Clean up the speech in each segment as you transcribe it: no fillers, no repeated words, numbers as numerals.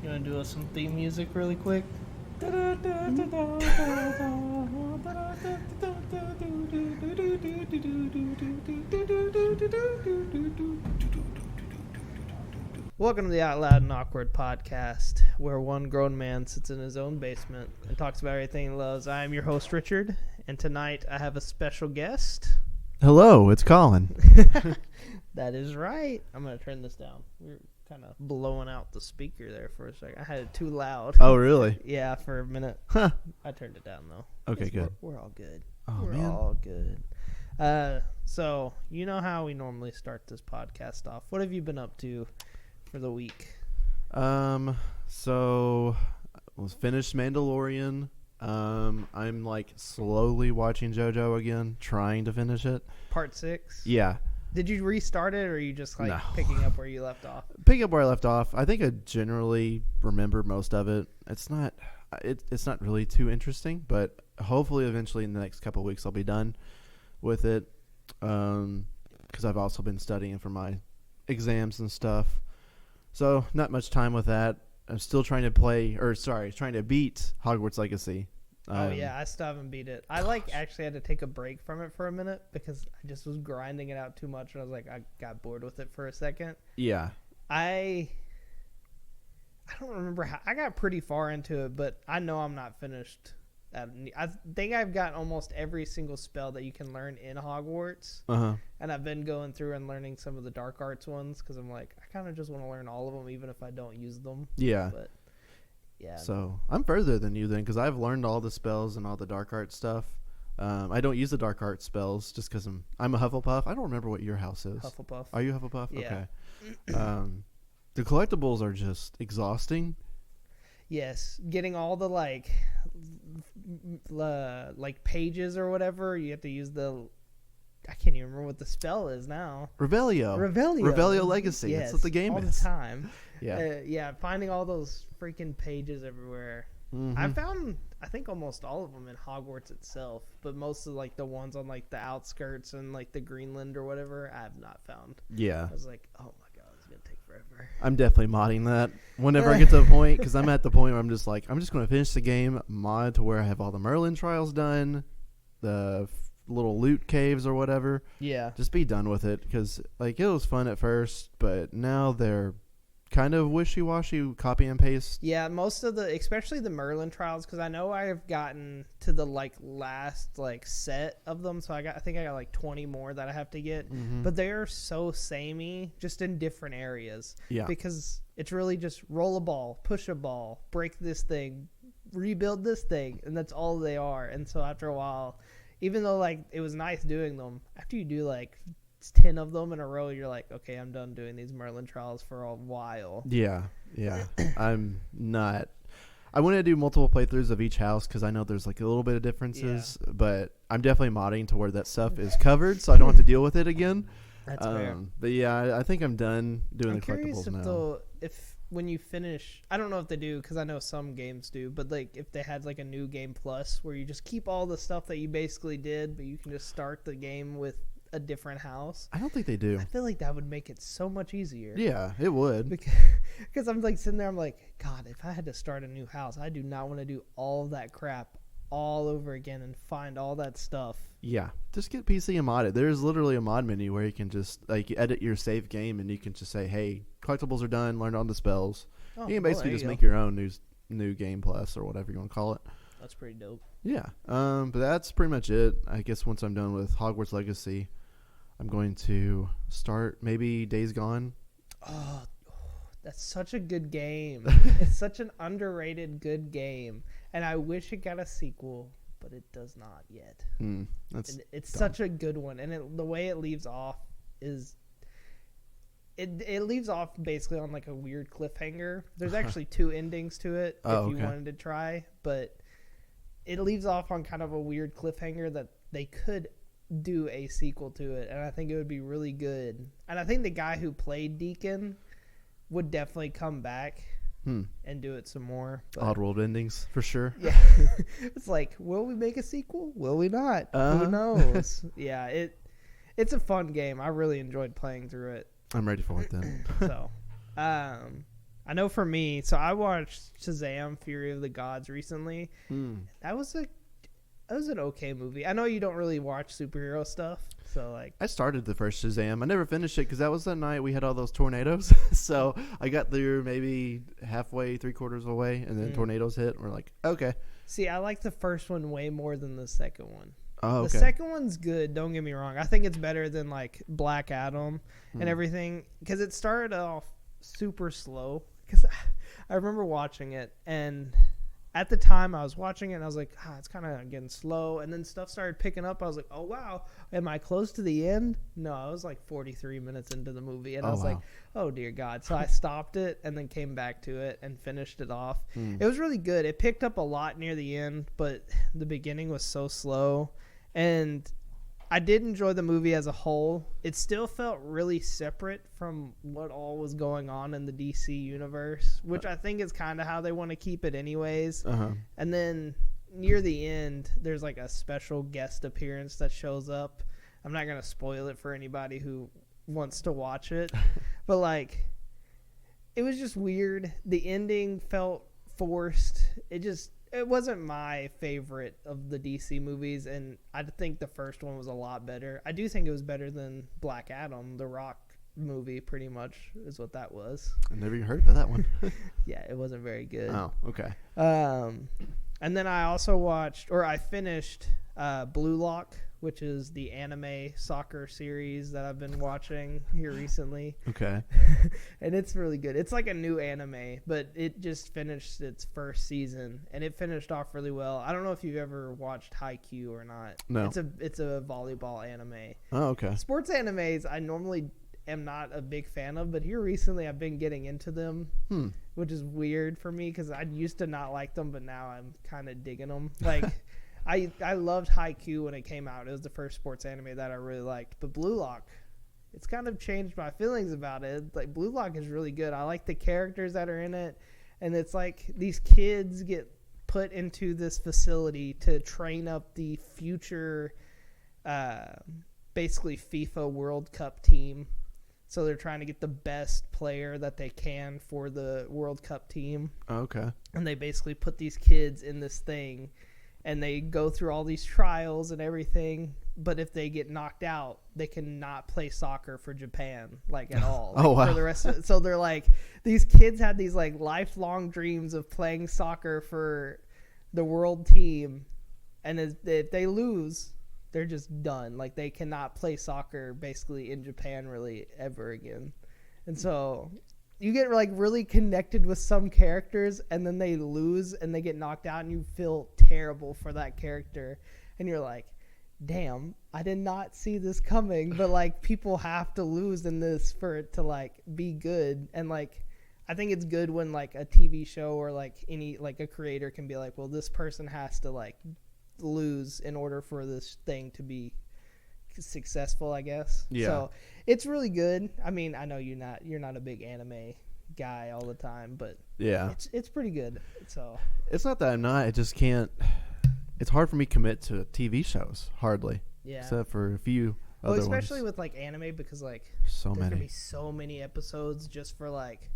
You want to do us some theme music really quick? Welcome to the Out Loud and Awkward podcast, where one grown man sits in his own basement and talks about everything he loves. I am your host, Richard, and tonight I have a special guest. Hello, it's Colin. That is right. I'm going to turn this down. We're kind of blowing out the speaker there for a second. I had it too loud. Oh, really? Yeah, for a minute. Huh. I turned it down, though. Okay, good. We're all good. Oh, We're man. all good. So, you know how we normally start this podcast off. What have you been up to for the week? So I was finished Mandalorian. I'm like slowly watching JoJo again, trying to finish it. Part 6? Yeah. Did you restart it, or are you just like No. picking up where you left off? Pick up where I left off. I think I generally remember most of it. It's not really too interesting, but hopefully eventually in the next couple of weeks I'll be done with it. Because I've also been studying for my exams and stuff. So not much time with that. I'm still trying to beat Hogwarts Legacy. Oh, yeah, I still haven't beat it. I actually had to take a break from it for a minute because I just was grinding it out too much, and I was like, I got bored with it for a second. Yeah. I don't remember how I got pretty far into it, but I know I'm not finished. I think I've got almost every single spell that you can learn in Hogwarts. Uh-huh. And I've been going through and learning some of the dark arts ones because I'm like, I kind of just want to learn all of them, even if I don't use them. Yeah. But yeah. So I'm further than you then, because I've learned all the spells and all the dark art stuff. I don't use the dark art spells just because I'm a Hufflepuff. I don't remember what your house is. Hufflepuff. Are you Hufflepuff? Yeah. Okay. The collectibles are just exhausting. Yes, getting all the like pages or whatever. You have to use I can't even remember what the spell is now. Revelio Legacy. Yes, That's what the game all is. the time. Yeah. Finding all those freaking pages everywhere. Mm-hmm. I found, I think, almost all of them in Hogwarts itself, but most of like the ones on like the outskirts and like the Greenland or whatever, I have not found. Yeah. I was like, oh my god, it's gonna take forever. I'm definitely modding that whenever I get to a point, because I'm at the point where I'm just going to finish the game, mod to where I have all the Merlin trials done, the little loot caves or whatever. Yeah. Just be done with it, because like it was fun at first, but now they're kind of wishy-washy, copy and paste. Yeah, most of especially the Merlin trials, because I know I've gotten to the like last like set of them, so I think I got like 20 more that I have to get, but they're so samey, just in different areas. Yeah. Because it's really just roll a ball, push a ball, break this thing, rebuild this thing, and that's all they are. And so after a while, even though like it was nice doing them, after you do like 10 of them in a row, you're like, okay, I'm done doing these Merlin trials for a while. Yeah. I want to do multiple playthroughs of each house because I know there's like a little bit of differences, but I'm definitely modding to where that stuff is covered so I don't have to deal with it again. That's fair. But yeah, I think I'm done doing the collectibles now. If when you finish, I don't know if they do because I know some games do, but like if they had like a new game plus where you just keep all the stuff that you basically did, but you can just start the game with a different house. I don't think they do. I feel like that would make it so much easier. Yeah, it would. Because I'm like sitting there, I'm like, God, if I had to start a new house, I do not want to do all that crap all over again and find all that stuff. Yeah, just get PC and mod it. There's literally a mod menu where you can just like edit your save game and you can just say, hey, collectibles are done, learn all the spells. You can basically just make your own new game plus or whatever you want to call it. That's pretty dope. Yeah, but that's pretty much it. I guess once I'm done with Hogwarts Legacy, I'm going to start maybe Days Gone. Oh, that's such a good game. It's such an underrated good game. And I wish it got a sequel, but it does not yet. It's such a good one. And the way it leaves off is... It leaves off basically on like a weird cliffhanger. There's actually 2 endings to it if you wanted to try. But it leaves off on kind of a weird cliffhanger that they could do a sequel to it, and I think it would be really good. And I think the guy who played Deacon would definitely come back and do it some more. Oddworld endings for sure. Yeah. It's like, will we make a sequel? Will we not? Who knows? Yeah, it's a fun game. I really enjoyed playing through it. I'm ready for it then. So I know for me, so I watched Shazam! Fury of the Gods recently. That was an okay movie. I know you don't really watch superhero stuff, so like. I started the first Shazam. I never finished it because that was the night we had all those tornadoes. So I got through maybe halfway, 3/4 away, and then tornadoes hit. And we're like, okay. See, I like the first one way more than the second one. Oh, okay. The second one's good. Don't get me wrong. I think it's better than like Black Adam and everything because it started off super slow. Because I remember watching it, and at the time I was watching it, and I was like, it's kind of getting slow. And then stuff started picking up. I was like, oh, wow. Am I close to the end? No, I was like 43 minutes into the movie. And I was like, oh, dear God. So I stopped it and then came back to it and finished it off. It was really good. It picked up a lot near the end, but the beginning was so slow. And I did enjoy the movie as a whole. It still felt really separate from what all was going on in the DC universe, which I think is kind of how they want to keep it anyways. And then near the end, there's like a special guest appearance that shows up. I'm not going to spoil it for anybody who wants to watch it. But like, it was just weird. The ending felt forced. It wasn't my favorite of the DC movies, and I think the first one was a lot better. I do think it was better than Black Adam, the Rock movie, pretty much, is what that was. I never even heard of that one. Yeah, it wasn't very good. Oh, okay. And then I finished Blue Lock, which is the anime soccer series that I've been watching here recently. Okay. And it's really good. It's like a new anime, but it just finished its first season, and it finished off really well. I don't know if you've ever watched Haikyuu or not. No. It's a volleyball anime. Oh, okay. Sports animes I normally am not a big fan of, but here recently I've been getting into them, which is weird for me because I used to not like them, but now I'm kind of digging them. Like, I loved Haikyuu when it came out. It was the first sports anime that I really liked. But Blue Lock, it's kind of changed my feelings about it. Like, Blue Lock is really good. I like the characters that are in it. And it's like these kids get put into this facility to train up the future, basically FIFA World Cup team. So they're trying to get the best player that they can for the World Cup team. Okay. And they basically put these kids in this thing, and they go through all these trials and everything. But if they get knocked out, they cannot play soccer for Japan, like, at all. Like, wow. For the rest of it. So they're like, these kids had these like lifelong dreams of playing soccer for the world team, and if they lose, they're just done. Like, they cannot play soccer basically in Japan really ever again. And so you get like really connected with some characters, and then they lose and they get knocked out, and you feel terrible for that character. And you're like, damn, I did not see this coming. But like, people have to lose in this for it to like be good. And like, I think it's good when like a TV show or like any, like a creator can be like, well, this person has to like lose in order for this thing to be successful, I guess. Yeah. So it's really good. I mean, I know you're not a big anime guy all the time, but yeah, it's pretty good. So it's not that I'm not. I just can't. It's hard for me to commit to TV shows. Hardly. Yeah. Except for a few. Well, especially with like anime, because like there's gonna be so many episodes just for like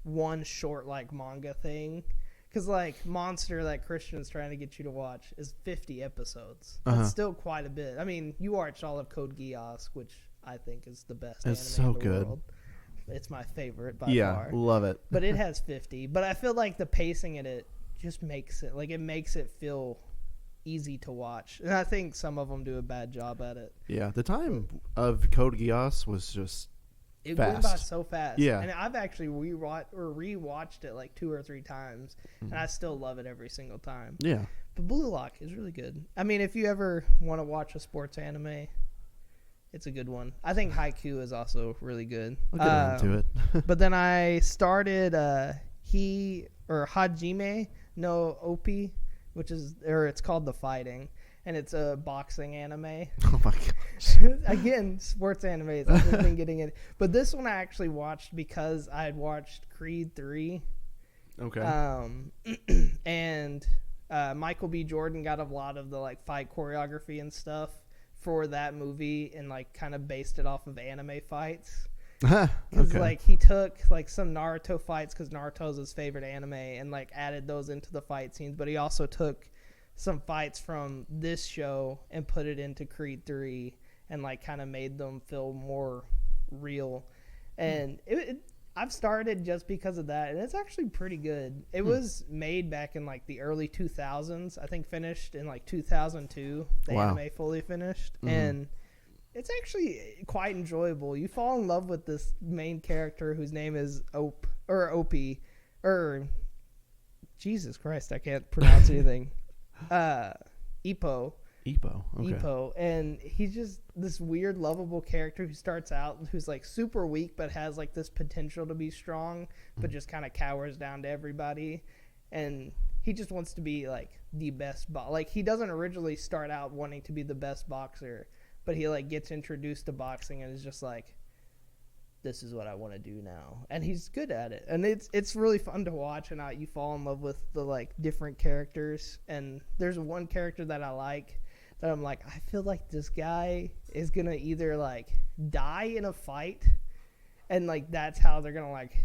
one short like manga thing. Because, like, Monster that Christian's trying to get you to watch is 50 episodes. That's still quite a bit. I mean, you watched all of Code Geass, which I think is the best anime in the world. It's my favorite by far. Yeah, love it. But it has 50. But I feel like the pacing in it just makes it feel easy to watch. And I think some of them do a bad job at it. Yeah, the time of Code Geass was just It fast. went by so fast. Yeah. And I've actually rewatched it like 2 or 3 times, and I still love it every single time. Yeah. But Blue Lock is really good. I mean, if you ever want to watch a sports anime, it's a good one. I think Haikyuu is also really good. I'll get into it. But then I started Hajime no Oppi, it's called The Fighting. And it's a boxing anime. Oh my gosh. Again, sports animes. I've been getting it. But this one I actually watched because I had watched Creed 3. Okay. And Michael B. Jordan got a lot of the like fight choreography and stuff for that movie, and like kind of based it off of anime fights. Because like he took like some Naruto fights because Naruto's his favorite anime and like added those into the fight scenes, but he also took some fights from this show and put it into Creed 3 and like kind of made them feel more real. And I've started just because of that, and it's actually pretty good. It was made back in like the early 2000s. I think finished in like 2002. The anime fully finished, and it's actually quite enjoyable. You fall in love with this main character whose name is Opie, or Jesus Christ, I can't pronounce anything. Ippo. Okay. Ippo, and he's just this weird, lovable character who starts out who's like super weak but has like this potential to be strong, but just kind of cowers down to everybody, and he just wants to be like the best. Like he doesn't originally start out wanting to be the best boxer, but he like gets introduced to boxing and is just like, this is what I want to do now, and he's good at it, and it's really fun to watch, and you fall in love with the like different characters. And there's one character that I like that I'm like, I feel like this guy is gonna either like die in a fight, and like that's how they're gonna like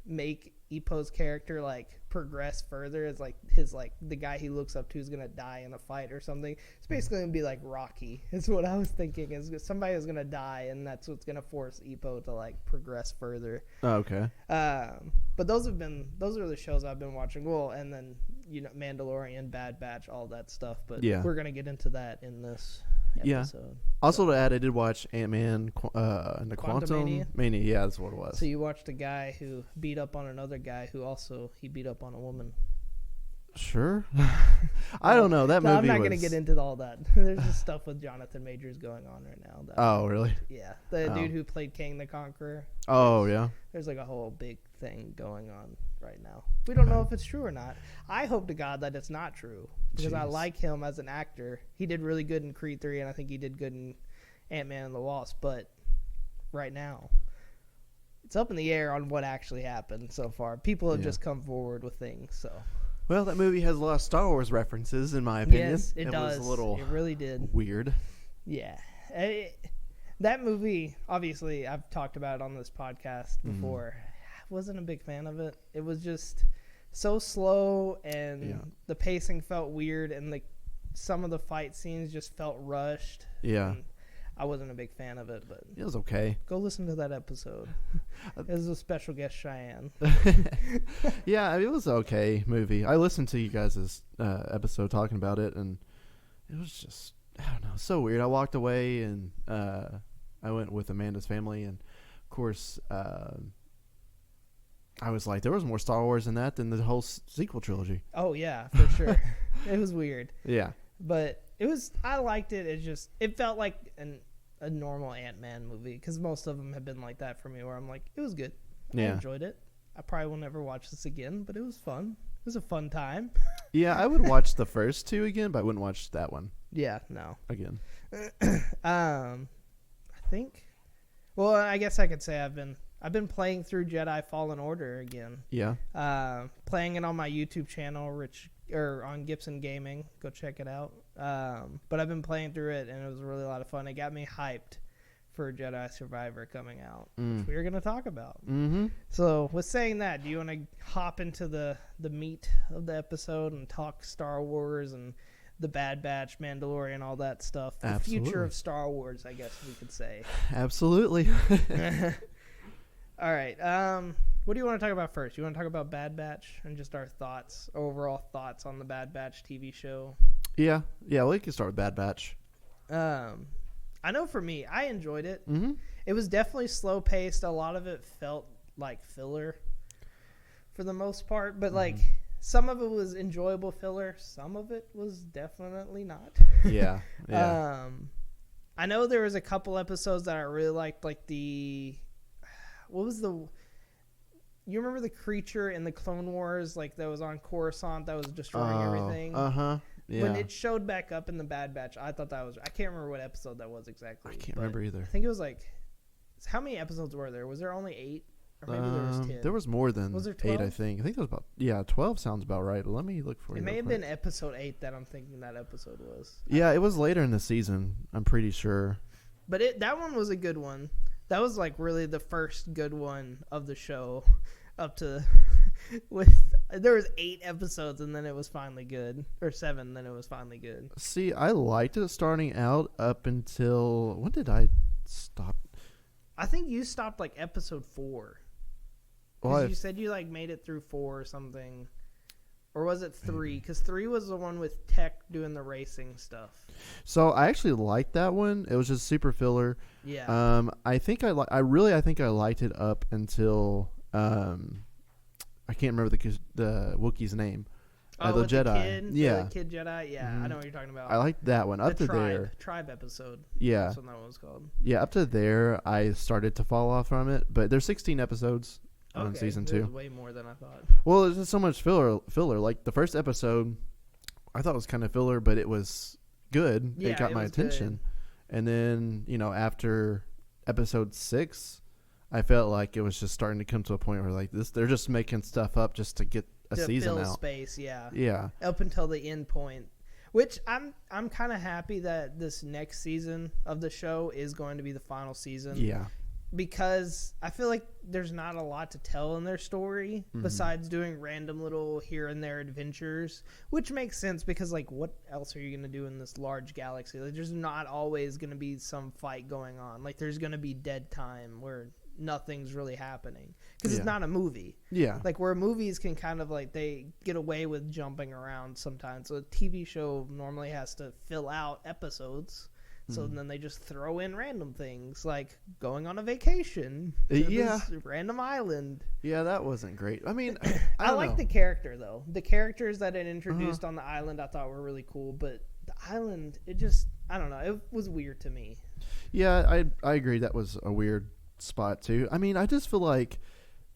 make Ippo's character like progress further, is like his like the guy he looks up to is gonna die in a fight or something. It's basically gonna be like Rocky, is what I was thinking, is somebody is gonna die, and that's what's gonna force Ippo to like progress further. Oh, okay. But those are the shows I've been watching. Well, and then Mandalorian, Bad Batch, all that stuff. But we're gonna get into that in this episode. Also, to add, I did watch Ant-Man and the Quantum Mania. Yeah, that's what it was. So you watched a guy who beat up on another guy who also he beat up on a woman. Sure. I don't know. That movie I'm not going to get into all that. There's just stuff with Jonathan Majors going on right now. Oh, really? Yeah. The dude who played King the Conqueror. Oh, yeah. There's like a whole big thing going on right now. We don't know if it's true or not. I hope to God that it's not true, because I like him as an actor. He did really good in Creed 3, and I think he did good in Ant-Man and the Wasp. But right now, it's up in the air on what actually happened so far. People have just come forward with things, so... Well, that movie has a lot of Star Wars references, in my opinion. Yes, it does. Was a little it really did. Weird. Yeah. That movie, obviously, I've talked about it on this podcast before. I wasn't a big fan of it. It was just so slow, and the pacing felt weird, and some of the fight scenes just felt rushed. Yeah. I wasn't a big fan of it, but it was okay. Go listen to that episode. It was a special guest, Cheyenne. Yeah, it was an okay movie. I listened to you guys' episode talking about it, and it was just, I don't know, so weird. I walked away, and I went with Amanda's family, and of course, I was like, there was more Star Wars in that than the whole sequel trilogy. Oh, yeah, for sure. It was weird. Yeah. But I liked it. It felt like a normal Ant-Man movie, because most of them have been like that for me, where I'm like, it was good. I enjoyed it. I probably will never watch this again, but it was fun. It was a fun time. Yeah, I would watch the first two again, but I wouldn't watch that one. Yeah, no. Again. I think. Well, I guess I could say I've been playing through Jedi Fallen Order again. Yeah. Playing it on my YouTube channel, on Gibson Gaming. Go check it out. But I've been playing through it, and it was really a lot of fun. It got me hyped for Jedi Survivor coming out, which we were going to talk about. Mm-hmm. So with saying that, do you want to hop into the meat of the episode and talk Star Wars and the Bad Batch, Mandalorian, all that stuff? The future of Star Wars, I guess we could say. Absolutely. All right. What do you want to talk about first? You want to talk about Bad Batch and just our overall thoughts on the Bad Batch TV show? Yeah, we can start with Bad Batch. I know for me, I enjoyed it. Mm-hmm. It was definitely slow paced. A lot of it felt like filler for the most part, but like some of it was enjoyable filler. Some of it was definitely not. Yeah. I know there was a couple episodes that I really liked, like you remember the creature in the Clone Wars, like that was on Coruscant that was destroying everything? Yeah. When it showed back up in the Bad Batch, I thought that was... I can't remember what episode that was exactly. I can't remember either. I think it was like... How many episodes were there? Was there only 8? Or maybe there was 10? There was more than was there 12? 8, I think. I think there was about... 12 sounds about right. Let me look for it. It may have been episode 8 that I'm thinking that episode was. Yeah, it was later in the season, I'm pretty sure. But that one was a good one. That was like really the first good one of the show, up to with there was 8 episodes and then it was finally good, or 7, then it was finally good. See, I liked it starting out up until when did I stop? I think you stopped like episode 4. Because you said you like made it through 4 or something. Or was it 3? Because 3 was the one with Tech doing the racing stuff. So I actually liked that one. It was just super filler. Yeah. I think I liked it up until I can't remember the Wookiee's name. The Jedi. The kid Jedi. Yeah, I know what you're talking about. I liked that one. Up to there. Tribe episode. Yeah. That's what that one was called. Yeah, up to there, I started to fall off from it. But there's 16 episodes on season 2. Way more than I thought. Well, there's just so much filler. Like the first episode, I thought was kind of filler, but it was good. Yeah, it got my attention. Good. And then, after episode 6, I felt like it was just starting to come to a point where like this, they're just making stuff up just to get a season fill out. Space, yeah. Yeah. Up until the end point, which I'm kind of happy that this next season of the show is going to be the final season. Yeah. Because I feel like there's not a lot to tell in their story besides doing random little here and there adventures, which makes sense because like what else are you going to do in this large galaxy? Like there's not always going to be some fight going on. Like there's going to be dead time where nothing's really happening because it's not a movie. Yeah. Like where movies can kind of like they get away with jumping around sometimes. So a TV show normally has to fill out episodes. So then they just throw in random things like going on a vacation to this random island. Yeah, that wasn't great. I mean, I like the character though. The characters that it introduced on the island I thought were really cool, but the island, it just, I don't know, it was weird to me. Yeah, I agree that was a weird spot too. I mean, I just feel like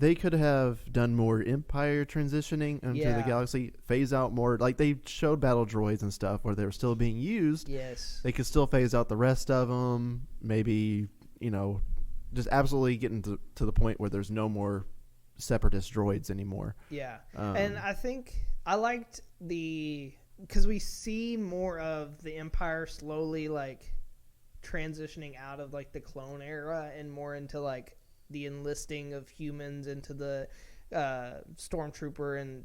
they could have done more Empire transitioning into the galaxy, phase out more. Like, they showed battle droids and stuff where they were still being used. Yes. They could still phase out the rest of them. Maybe, just absolutely getting to the point where there's no more separatist droids anymore. Yeah. And I think I liked because we see more of the Empire slowly, like, transitioning out of, like, the clone era and more into, like, the enlisting of humans into the stormtrooper and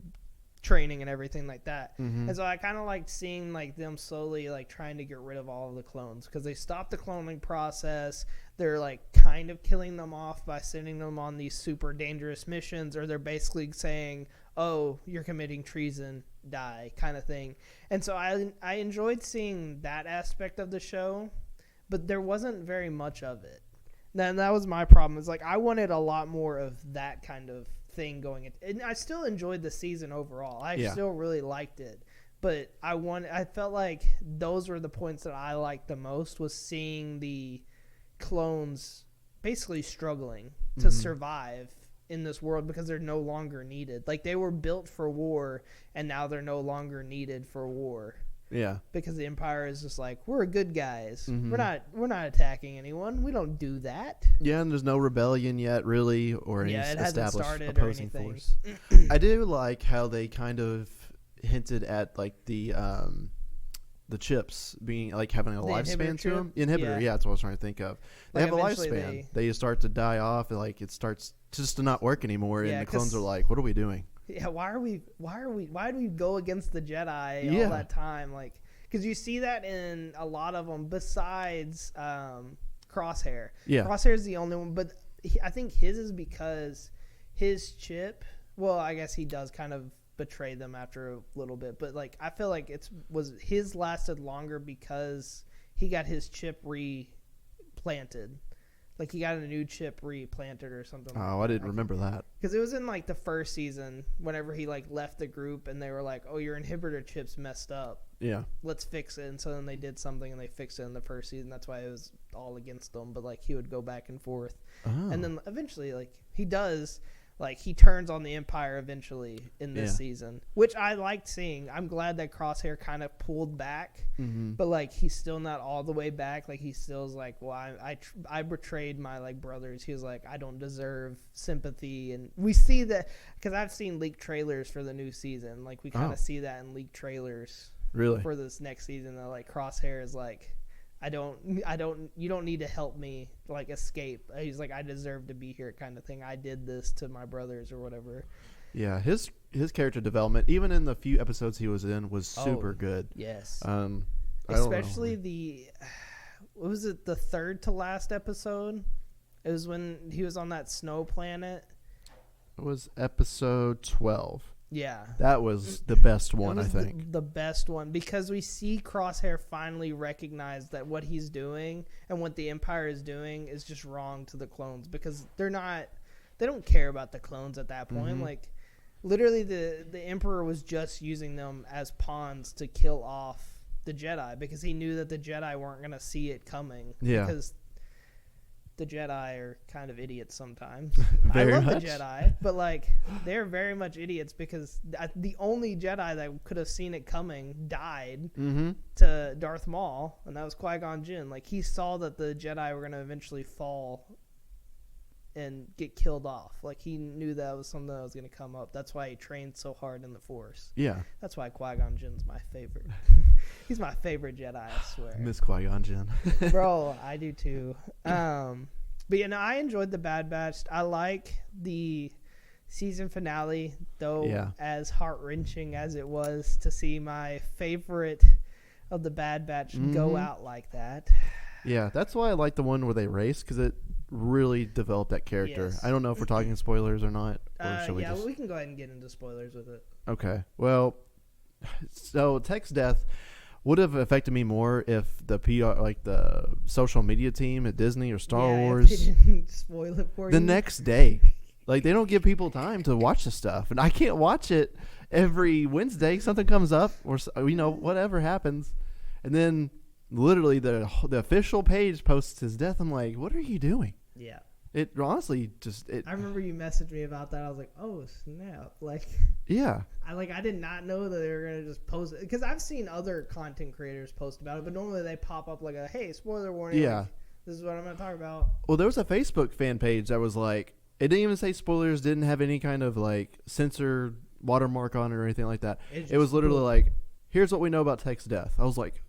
training and everything like that. And so I kind of liked seeing like them slowly like trying to get rid of all of the clones because they stopped the cloning process. They're like kind of killing them off by sending them on these super dangerous missions, or they're basically saying, oh, you're committing treason, die, kind of thing. And so I enjoyed seeing that aspect of the show, but there wasn't very much of it. Then that was my problem. It's like I wanted a lot more of that kind of thing going. And I still enjoyed the season overall. I still really liked it. But I felt like those were the points that I liked the most, was seeing the clones basically struggling to survive in this world because they're no longer needed. Like they were built for war and now they're no longer needed for war. Yeah. Because the Empire is just like, we're good guys. We're not attacking anyone. We don't do that. Yeah, and there's no rebellion yet, really, or any established opposing force. I do like how they kind of hinted at like the chips being like having a lifespan to them. Inhibitor, yeah, that's what I was trying to think of. They have a lifespan. They start to die off, and like it starts just to not work anymore, and the clones are like, "What are we doing?" Yeah, why do we go against the Jedi all that time? Like, because you see that in a lot of them besides Crosshair. Yeah, Crosshair is the only one, but I think his is because his chip. Well, I guess he does kind of betray them after a little bit, but like I feel like his lasted longer because he got his chip replanted. Like, he got a new chip replanted or something. Oh, I didn't remember that. Because it was in, like, the first season, whenever he, like, left the group, and they were like, oh, your inhibitor chip's messed up. Yeah. Let's fix it. And so then they did something, and they fixed it in the first season. That's why it was all against them. But, like, he would go back and forth. Oh. And then eventually, like, he does... Like, he turns on the Empire eventually in this season, which I liked seeing. I'm glad that Crosshair kind of pulled back, but, like, he's still not all the way back. Like, he still's like, well, I betrayed my, like, brothers. He was like, I don't deserve sympathy. And we see that because I've seen leaked trailers for the new season. Like, we kind of see that in leaked trailers for this next season. That, like, Crosshair is like, you don't need to help me like escape. He's like, I deserve to be here kind of thing. I did this to my brothers or whatever. Yeah, his character development, even in the few episodes he was in, was super good. Yes. Especially what was it, the third to last episode? It was when he was on that snow planet. It was episode 12. Yeah. That was the best one, I think. The best one, because we see Crosshair finally recognize that what he's doing and what the Empire is doing is just wrong to the clones, because they don't care about the clones at that point. Mm-hmm. Like, literally the Emperor was just using them as pawns to kill off the Jedi, because he knew that the Jedi weren't going to see it coming. Yeah. Because the Jedi are kind of idiots sometimes. I love much. the Jedi, but like they're very much idiots, because the only Jedi that could have seen it coming died to Darth Maul, and that was Qui-Gon Jinn. Like, he saw that the Jedi were going to eventually fall and get killed off. Like, he knew that was something that was going to come up. That's why he trained so hard in the Force. Yeah. That's why Qui-Gon Jinn's my favorite. He's my favorite Jedi, I swear. Miss Qui-Gon Jinn. Bro, I do too. But I enjoyed the Bad Batch. I like the season finale, though, as heart-wrenching as it was to see my favorite of the Bad Batch go out like that. Yeah, that's why I like the one where they race, because it really developed that character. Yes. I don't know if we're talking spoilers or not. Or we can go ahead and get into spoilers with it. Okay. Well, so Tech's death would have affected me more if the PR, like the social media team at Disney or Star Wars, if they didn't spoil it for you the next day. Like, they don't give people time to watch the stuff, and I can't watch it every Wednesday. Something comes up, or whatever happens, and then literally the official page posts his death. I'm like, what are you doing? Yeah. It honestly just. I remember you messaged me about that. I was like, oh snap! Like, yeah. I did not know that they were gonna just post it, because I've seen other content creators post about it, but normally they pop up like a, hey, spoiler warning. Yeah. Like, this is what I'm gonna talk about. Well, there was a Facebook fan page that was like, it didn't even say spoilers, didn't have any kind of like censor watermark on it or anything like that. It was literally like, here's what we know about Tech's death. I was like,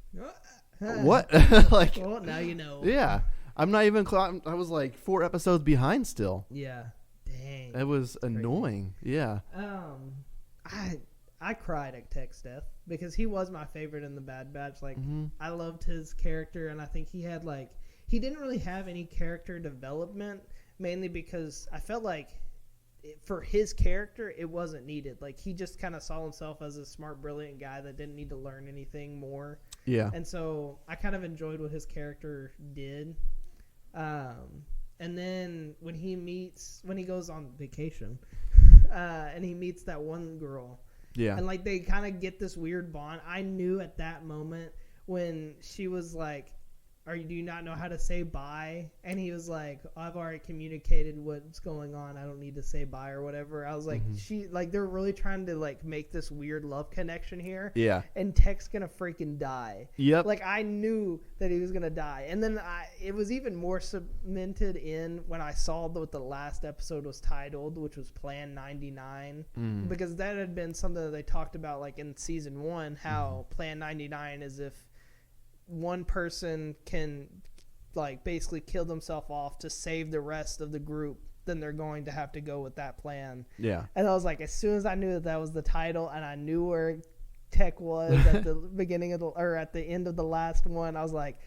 what? Like, well, now you know. Yeah. I'm not even. I was like 4 episodes behind still. Yeah. Dang. It was annoying. Yeah. I cried at Tech's death, because he was my favorite in the Bad Batch. Like, I loved his character, and I think he didn't really have any character development, mainly because I felt like for his character, it wasn't needed. Like, he just kind of saw himself as a smart, brilliant guy that didn't need to learn anything more. Yeah. And so I kind of enjoyed what his character did. And then when he goes on vacation, and he meets that one girl. Yeah. And like, they kind of get this weird bond. I knew at that moment when she was like, do you not know how to say bye? And he was like, I've already communicated what's going on. I don't need to say bye or whatever. I was like, they're really trying to like make this weird love connection here. Yeah. And Tech's gonna freaking die. Yep. Like, I knew that he was gonna die. And then it was even more cemented in when I saw what the last episode was titled, which was Plan 99. Because that had been something that they talked about like in season 1, how Plan 99 is if one person can like basically kill themselves off to save the rest of the group, then they're going to have to go with that plan. Yeah. And I was like, as soon as I knew that was the title, and I knew where Tech was at the beginning of or at the end of the last one, I was like,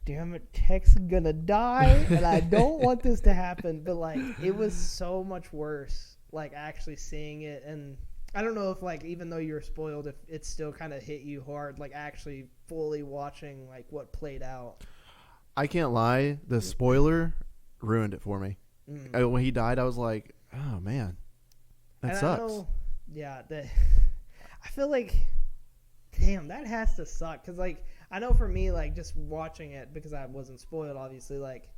damn it, Tech's gonna die, and I don't want this to happen. But like, it was so much worse, like actually seeing it. And I don't know if like, even though you were spoiled, if it still kind of hit you hard, like actually fully watching like what played out. I can't lie, the spoiler ruined it for me. When he died, I was like, oh man, that sucks. I feel like, damn, that has to suck, because like, I know for me, like, just watching it, because I wasn't spoiled obviously, like,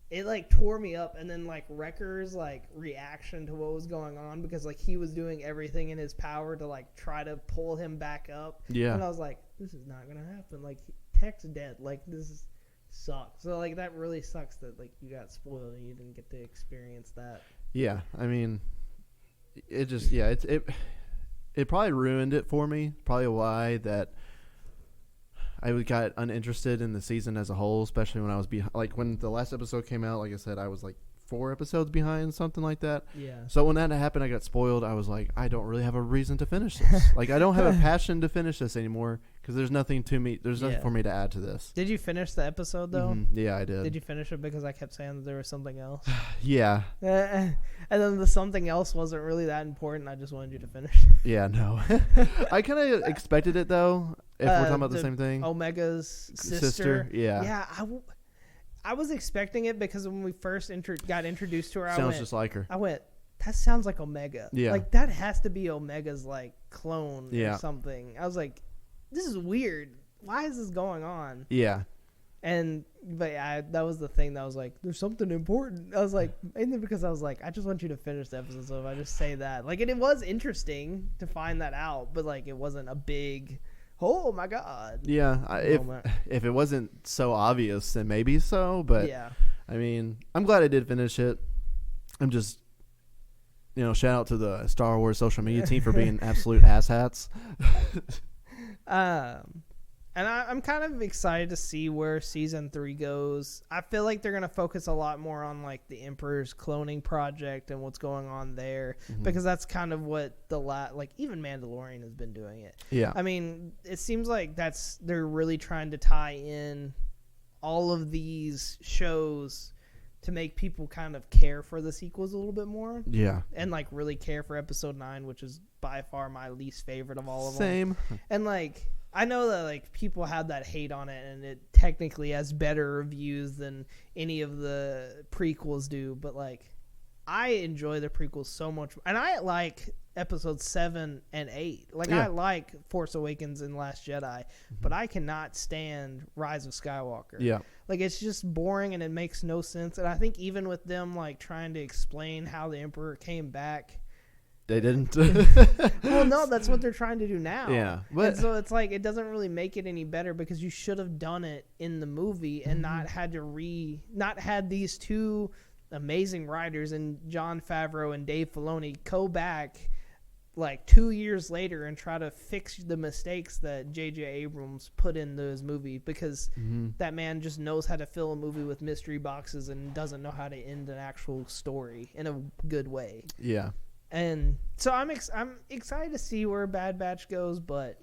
it like tore me up. And then like Wrecker's like reaction to what was going on, because like he was doing everything in his power to like try to pull him back up. Yeah. And I was like, this is not gonna happen. Like, Tech's dead. Like, sucks. So like, that really sucks that like you got spoiled and you didn't get to experience that. Yeah, I mean, it just it probably ruined it for me. Probably why that I got uninterested in the season as a whole, especially when I was like when the last episode came out. Like I said, I was like 4 episodes behind, something like that. Yeah. So when that happened, I got spoiled. I was like, I don't really have a reason to finish this. Like, I don't have a passion to finish this anymore because there's nothing to me. There's nothing for me to add to this. Did you finish the episode though? Mm-hmm. Yeah, I did. Did you finish it because I kept saying that there was something else? Yeah. And then the something else wasn't really that important. I just wanted you to finish. Yeah, no. I kind of expected it though. If we're talking about the same thing. Omega's sister. Yeah. Yeah. I was expecting it because when we first got introduced to her, Sounds just like her. I went, that sounds like Omega. Yeah. Like, that has to be Omega's, like, clone or something. I was like, this is weird. Why is this going on? Yeah. But yeah, that was the thing that was like, there's something important. I was like, mainly because I was like, I just want you to finish the episode, so if I just say that. Like, and it was interesting to find that out, but, like, it wasn't a big... Oh my God! Yeah, if it wasn't so obvious, then maybe so. But yeah, I mean, I'm glad I did finish it. I'm just, shout out to the Star Wars social media team for being absolute asshats. And I'm kind of excited to see where season 3 goes. I feel like they're gonna focus a lot more on like the Emperor's cloning project and what's going on there, because that's kind of what like even Mandalorian has been doing it. Yeah. I mean, it seems like they're really trying to tie in all of these shows to make people kind of care for the sequels a little bit more. Yeah. And like really care for episode 9, which is by far my least favorite of all of them. Same. And like, I know that like people have that hate on it, and it technically has better reviews than any of the prequels do, but like I enjoy the prequels so much, and I like episodes 7 and 8. Like I like Force Awakens and Last Jedi, but I cannot stand Rise of Skywalker. Yeah. Like it's just boring and it makes no sense. And I think even with them like trying to explain how the Emperor came back, they didn't. Well, no, that's what they're trying to do now. Yeah, but and so it's like it doesn't really make it any better because you should have done it in the movie and not had these two amazing writers and Jon Favreau and Dave Filoni go back like 2 years later and try to fix the mistakes that J.J. Abrams put in his movie, because that man just knows how to fill a movie with mystery boxes and doesn't know how to end an actual story in a good way. Yeah. And so I'm excited to see where Bad Batch goes, but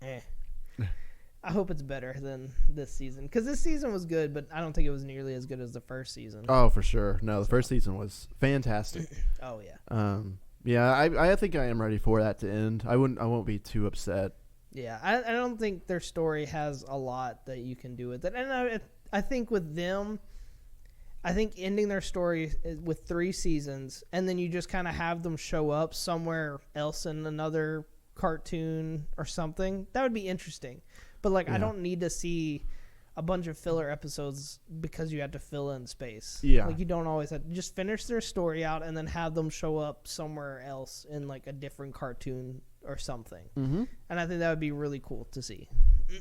I hope it's better than this season, because this season was good, but I don't think it was nearly as good as the first season. Oh, for sure. No, the first season was fantastic. Oh yeah. Yeah, I think I am ready for that to end. I won't be too upset. Yeah, I don't think their story has a lot that you can do with it, and I think with them, I think ending their story with 3 seasons and then you just kind of have them show up somewhere else in another cartoon or something, that would be interesting. But like, I don't need to see a bunch of filler episodes because you had to fill in space. Yeah. Like you don't always have to just finish their story out and then have them show up somewhere else in like a different cartoon or something. Mm-hmm. And I think that would be really cool to see.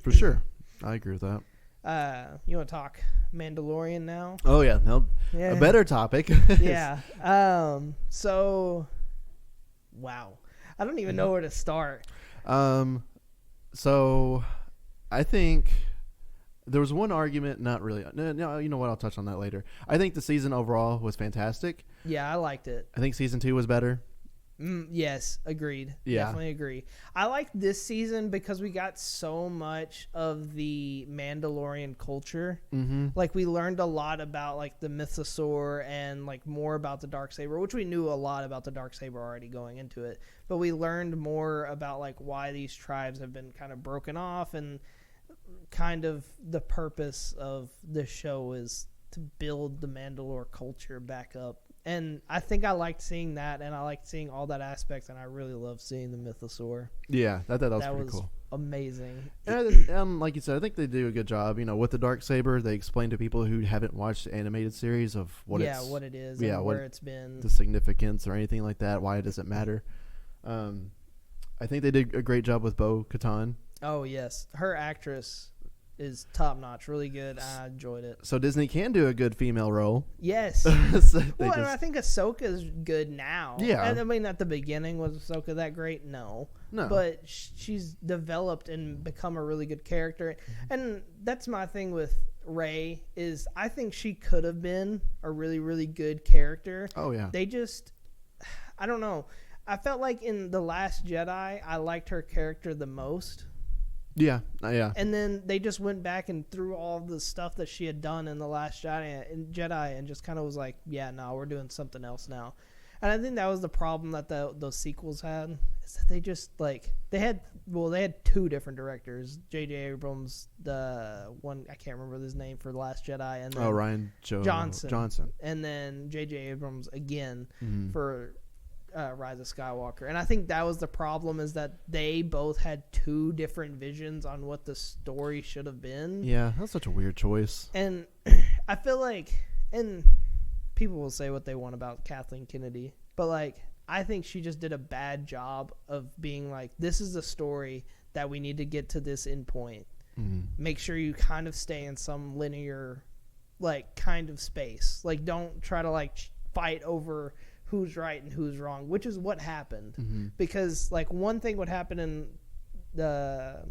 For sure. I agree with that. You want to talk Mandalorian now? Oh yeah, no, a better topic. Yeah. So, wow, I don't even know where to start. So, I think there was one argument. Not really. No, you know what? I'll touch on that later. I think the season overall was fantastic. Yeah, I liked it. I think season 2 was better. Yes, agreed. Yeah. Definitely agree. I like this season because we got so much of the Mandalorian culture. Mm-hmm. Like we learned a lot about like the mythosaur and like more about the Darksaber, which we knew a lot about the Darksaber already going into it. But we learned more about like why these tribes have been kind of broken off, and kind of the purpose of this show is to build the Mandalore culture back up. And I think I liked seeing that, and I liked seeing all that aspect, and I really loved seeing the mythosaur. Yeah, that was pretty cool. Amazing. And like you said, I think they do a good job. With the Darksaber, they explain to people who haven't watched the animated series of what it is, and where it's been, the significance or anything like that. Why does it matter? I think they did a great job with Bo-Katan. Oh yes, her actress is top notch, really good. I enjoyed it. So Disney can do a good female role. Yes. So well, and I think Ahsoka is good now. Yeah. And, I mean, at the beginning, was Ahsoka that great? No. But she's developed and become a really good character. And that's my thing with Rey is I think she could have been a really, really good character. Oh, yeah. They just, I don't know. I felt like in The Last Jedi, I liked her character the most. Yeah, yeah. And then they just went back and threw all the stuff that she had done in The Last Jedi and just kind of was like, yeah, no, we're doing something else now. And I think that was the problem that those sequels had, is that they just, like, they had two different directors. J.J. Abrams, the one, I can't remember his name for The Last Jedi. And then Rian Johnson. And then J.J. Abrams again for Rise of Skywalker. And I think that was the problem, is that they both had two different visions on what the story should have been. Yeah, that's such a weird choice. And I feel like, and people will say what they want about Kathleen Kennedy, but like, I think she just did a bad job of being like, this is the story that we need to get to this end point. Make sure you kind of stay in some linear, like, kind of space. Like, don't try to like fight over who's right and who's wrong, which is what happened. Because like one thing would happen in the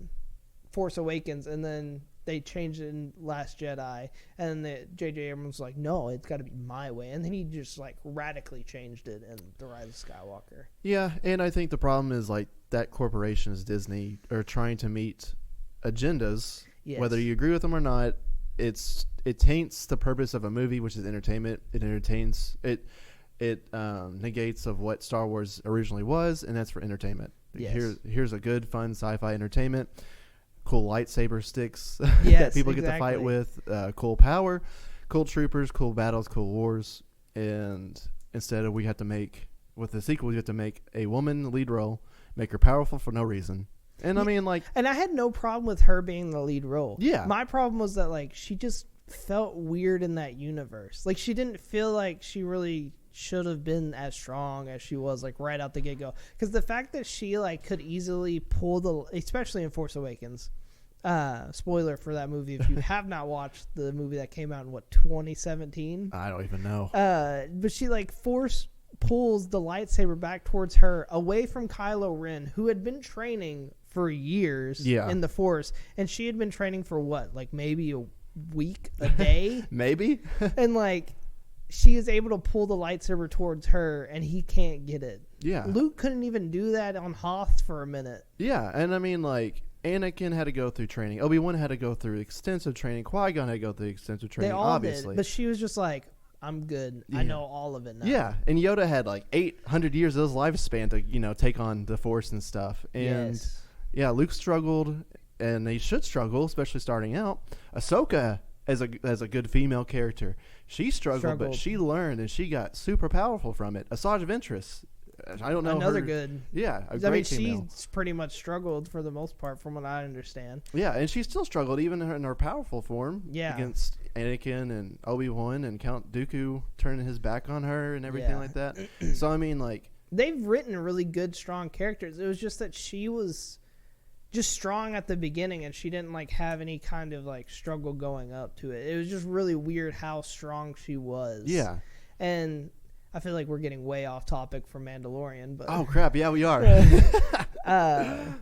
Force Awakens, and then they changed it in Last Jedi, and then J.J. Abrams was like, no, it's got to be my way, and then he just like radically changed it in The Rise of Skywalker. Yeah, and I think the problem is like that corporation is Disney are trying to meet agendas, whether you agree with them or not. It taints the purpose of a movie, which is entertainment. It entertains it. It negates of what Star Wars originally was, and that's for entertainment. Yes. Here's a good, fun sci-fi entertainment. Cool lightsaber sticks that people get to fight with. Cool power, cool troopers, cool battles, cool wars. And instead of with the sequel, you have to make a woman lead role, make her powerful for no reason. And I mean, like... And I had no problem with her being the lead role. Yeah. My problem was that, like, she just felt weird in that universe. Like, she didn't feel like she really should have been as strong as she was, like, right out the get-go. Because the fact that she, like, could easily pull especially in Force Awakens, spoiler for that movie if you have not watched the movie that came out in, 2017? I don't even know. But she, like, pulls the lightsaber back towards her, away from Kylo Ren, who had been training for years in the Force. And she had been training for what? Like, maybe a week, a day? Maybe. And, like... she is able to pull the lightsaber towards her, and he can't get it. Yeah. Luke couldn't even do that on Hoth for a minute. Yeah, and I mean, like, Anakin had to go through training. Obi-Wan had to go through extensive training. Qui-Gon had to go through extensive training, they all obviously. did, but she was just like, I'm good. I know all of it now. Yeah, and Yoda had, like, 800 years of his lifespan to, take on the Force and stuff. And, yeah, Luke struggled, and he should struggle, especially starting out. Ahsoka... As a good female character, she struggled, but she learned and she got super powerful from it. Asajj Ventress, I don't know another good. Yeah, great female. She's pretty much struggled for the most part, from what I understand. Yeah, and she still struggled even in her powerful form. Yeah. Against Anakin and Obi-Wan and Count Dooku turning his back on her and everything like that. So I mean, like, they've written really good, strong characters. It was just that she was just strong at the beginning, and she didn't like have any kind of like struggle going up to it. It was just really weird how strong she was. Yeah. And I feel like we're getting way off topic from Mandalorian, but oh crap, yeah, we are.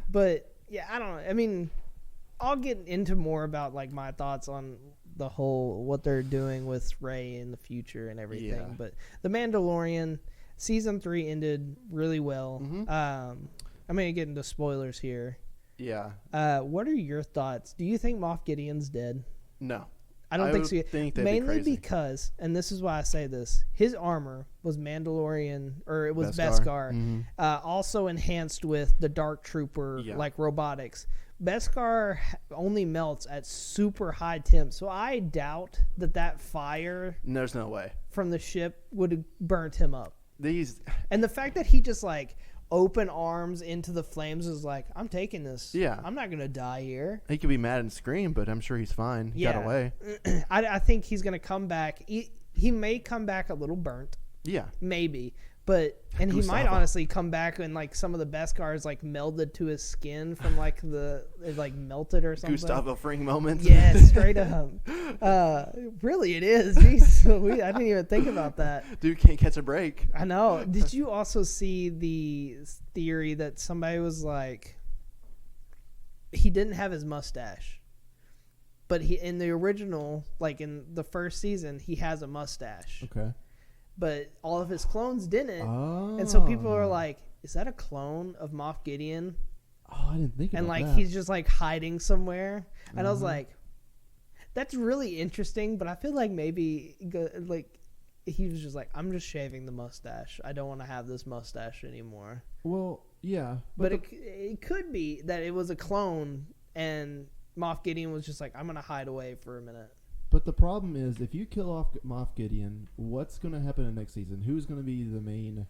But yeah, I don't know. I mean, I'll get into more about like my thoughts on the whole what they're doing with Rey in the future and everything. Yeah. But The Mandalorian season 3 ended really well. I'm gonna get into spoilers here. Yeah. What are your thoughts? Do you think Moff Gideon's dead? No. I don't think so. Think mainly because, and this is why I say this, his armor was Mandalorian, or it was Beskar. Also enhanced with the Dark Trooper, like robotics. Beskar only melts at super high temps, so I doubt that fire. There's no way from the ship would have burnt him up. And the fact that he just like open arms into the flames is like, I'm taking this. Yeah. I'm not going to die here. He could be mad and scream, but I'm sure he's fine. He got away. I think he's going to come back. He may come back a little burnt. Yeah. Maybe. And he might Gustavo. honestly come back and like some of the Beskar is like melded to his skin from like it like melted or something. Gustavo Fring moments. Yeah, straight up. Really, it is. Jeez, I didn't even think about that. Dude can't catch a break. I know. Did you also see the theory that somebody was like, he didn't have his mustache, but he in the original, like in the first season, he has a mustache. Okay. But all of his clones didn't. Oh. And so people are like, is that a clone of Moff Gideon? Oh, I didn't think about that. And like he's just like hiding somewhere. And I was like, that's really interesting, but I feel like maybe like he was just like, I'm just shaving the mustache. I don't want to have this mustache anymore. Well, yeah. But it could be that it was a clone and Moff Gideon was just like, I'm going to hide away for a minute. But the problem is, if you kill off Moff Gideon, what's going to happen in the next season? Who's going to be the main